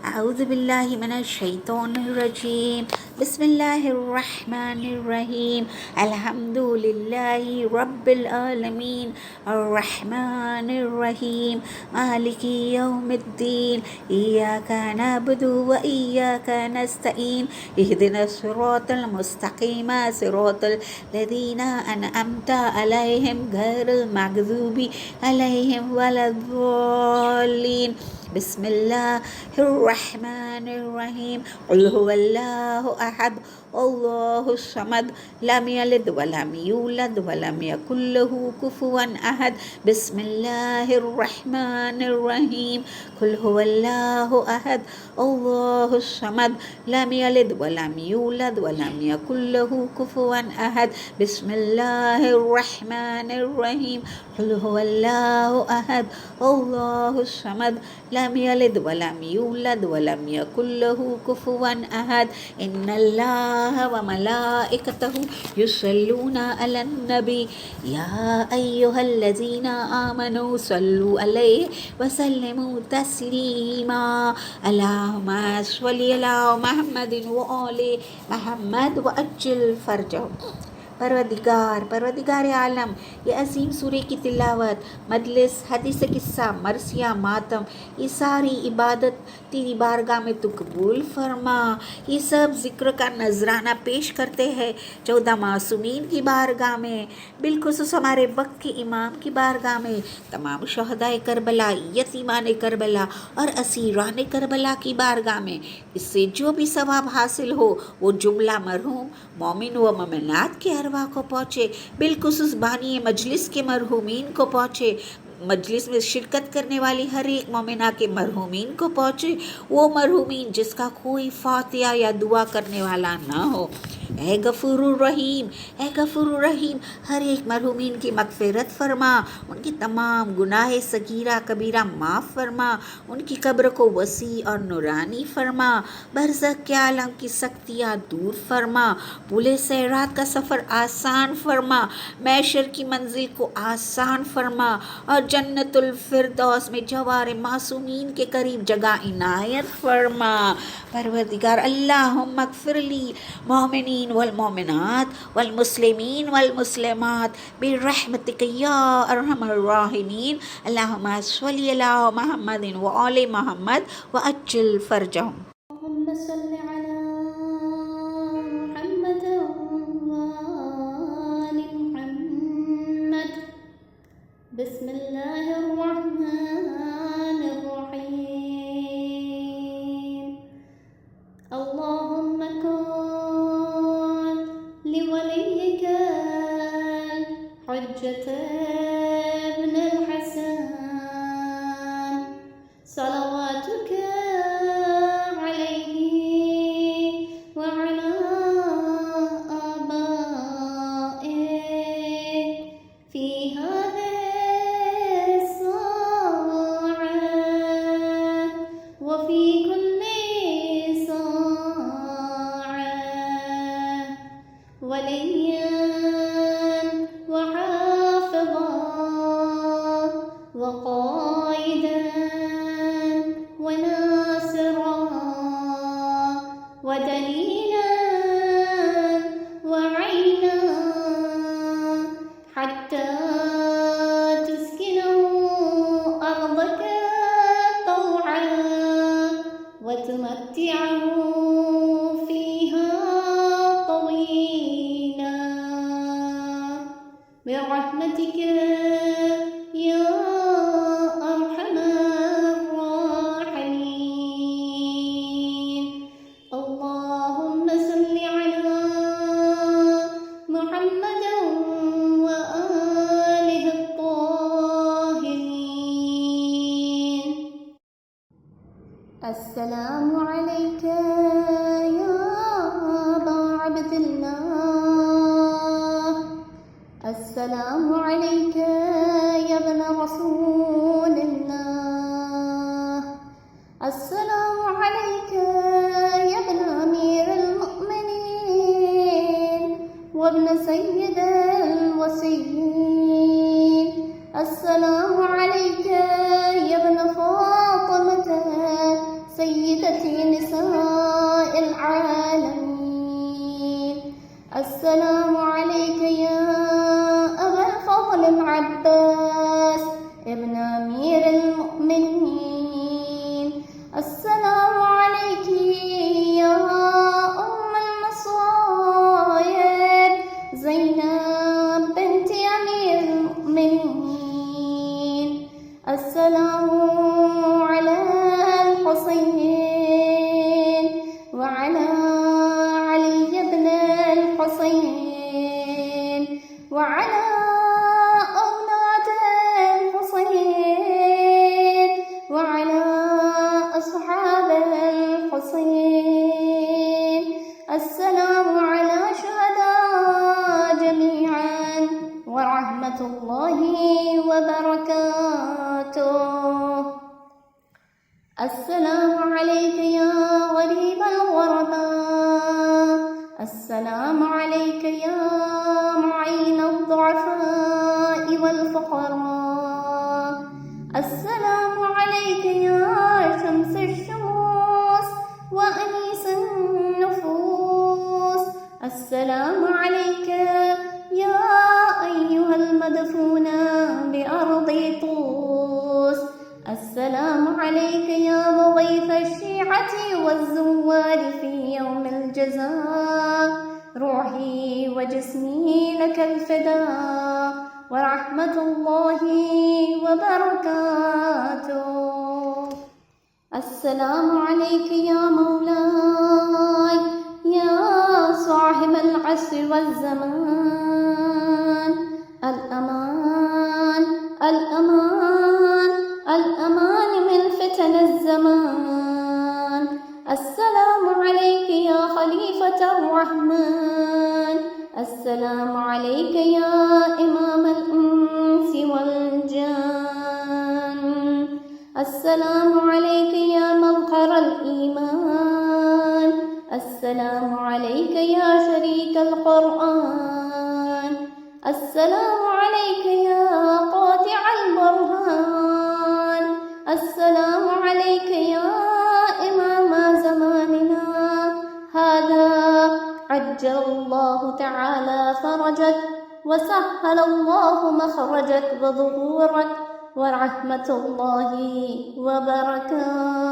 أعوذ بالله من الشيطان الرجيم بسم الله الرحمن الرحيم الحمد لله رب العالمين الرحمن الرحيم مالك يوم الدين إياك نعبد وإياك نستعين اهدنا الصراط المستقيم صراط الذين أنعمت عليهم غير المغضوب عليهم ولا الضالين بسم الله الرحمن الرحيم قل هو الله أحد الله الصمد لم يلد ولم يولد ولم يكن له كفوا أحد بسم الله الرحمن الرحيم قل هو الله أحد الله الصمد لم يلد ولم يولد ولم يكن له كفوا أحد بسم الله الرحمن الرحيم قل هو الله أحد الله الصمد لم يلد ولم يولد ولم يكن له كفوا أحد إن الله وملائكته يصلون على النبي يا أيها الذين آمنوا صلوا عليه وسلموا تسليما اللهم صل على محمد وآل محمد وعجل فرجه. پروردگار عالم یہ عظیم سورہ کی تلاوت مجلس حدیث قصہ مرثیہ ماتم یہ ساری عبادت تیری بارگاہ میں تو قبول فرما. یہ سب ذکر کا نذرانہ پیش کرتے ہیں 14 معصومین کی بارگاہ میں بالخصوص ہمارے وقت کے امام کی بارگاہ میں تمام شہدائے کربلا یتیمان کربلا اور اسیران کربلا کی بارگاہ میں اس سے جو بھی ثواب حاصل ہو وہ جملہ مرحوم مومن و مومنات کے ارواح کو پہنچے بالخصوص بانی مجلس کے مرحومین کو پہنچے مجلس میں شرکت کرنے والی ہر ایک مومنہ کے مرحومین کو پہنچے وہ مرحومین جس کا کوئی فاتحہ یا دعا کرنے والا نہ ہو. اے غفور الرحیم ہر ایک مرحومین کی مغفرت فرما ان کی تمام گناہ صغیرہ کبیرہ معاف فرما ان کی قبر کو وسیع اور نورانی فرما برزخ کے عالم کی سختیاں دور فرما پولے صراط کا سفر آسان فرما محشر کی منزل کو آسان فرما اور جنت الفردوس میں جوار معصومین کے قریب جگہ عنایت فرما. پروردگار اللہم اغفر لی مومنین المؤمنين والمؤمنات والمسلمين والمسلمات برحمتك يا أرحم الراحمين اللهم صل على محمد وآل محمد وأجل فرجهم. اللهم صل على محمد وآل محمد. بسم الله الرحمن الرحيم. اللهم كن لوليك الحجة ابن الحسن صلواتك عليه وعلى آبائه في هذه الساعة وفي كل ساعة وليا وحافظا وقائدا وناصرا ودليلا وعينا حتى تسكنه أرضك طوعا وتمتعه فيها طويلا برحمتك يا أرحم الراحمين. اللهم صل على محمد وآله الطاهرين. السلام عليك يا أبا عبد الله. السلام عليك يا ابن رسول الله. السلام عليك يا ابن أمير المؤمنين وابن سيد الوصيين. السلام عليك يا ابن فاطمة سيدة نساء العالمين. السلام عليك يا أبا الفضل العباس ابن أمير المؤمنين. السلام عليك يا أم المصائب زينب بنت أمير المؤمنين. السلام على الحسين وعلى علي بن الحسين وعلى أولاد الحسين وعلى أصحاب الحسين. السلام على شهداء جميعا ورحمة الله وبركاته. السلام عليك يا غريب الغرباء. السلام عليك يا معين الضعفاء والفقراء. السلام عليك يا شمس الشموس وأنيس النفوس. السلام عليك يا أيها المدفون بأرض طوس. السلام عليك يا مضيف الشيعة والزوار في يوم الجزاء. روحي وجسمي لك الفداء ورحمة الله وبركاته. السلام عليك يا مولاي يا صاحب العصر والزمان. الأمان الأمان الأمان من فتن الزمان. السلام عليك يا خليفة الرحمن. السلام عليك يا إمام الإنس والجان. السلام عليك يا مظهر الإيمان. السلام عليك يا شريك القرآن. السلام عليك يا قاطع البرهان. السلام عليك يا إمام زماننا هذا عجل الله تعالى فرجك وسهل الله مخرجك وظهورك ورحمة الله وبركاته.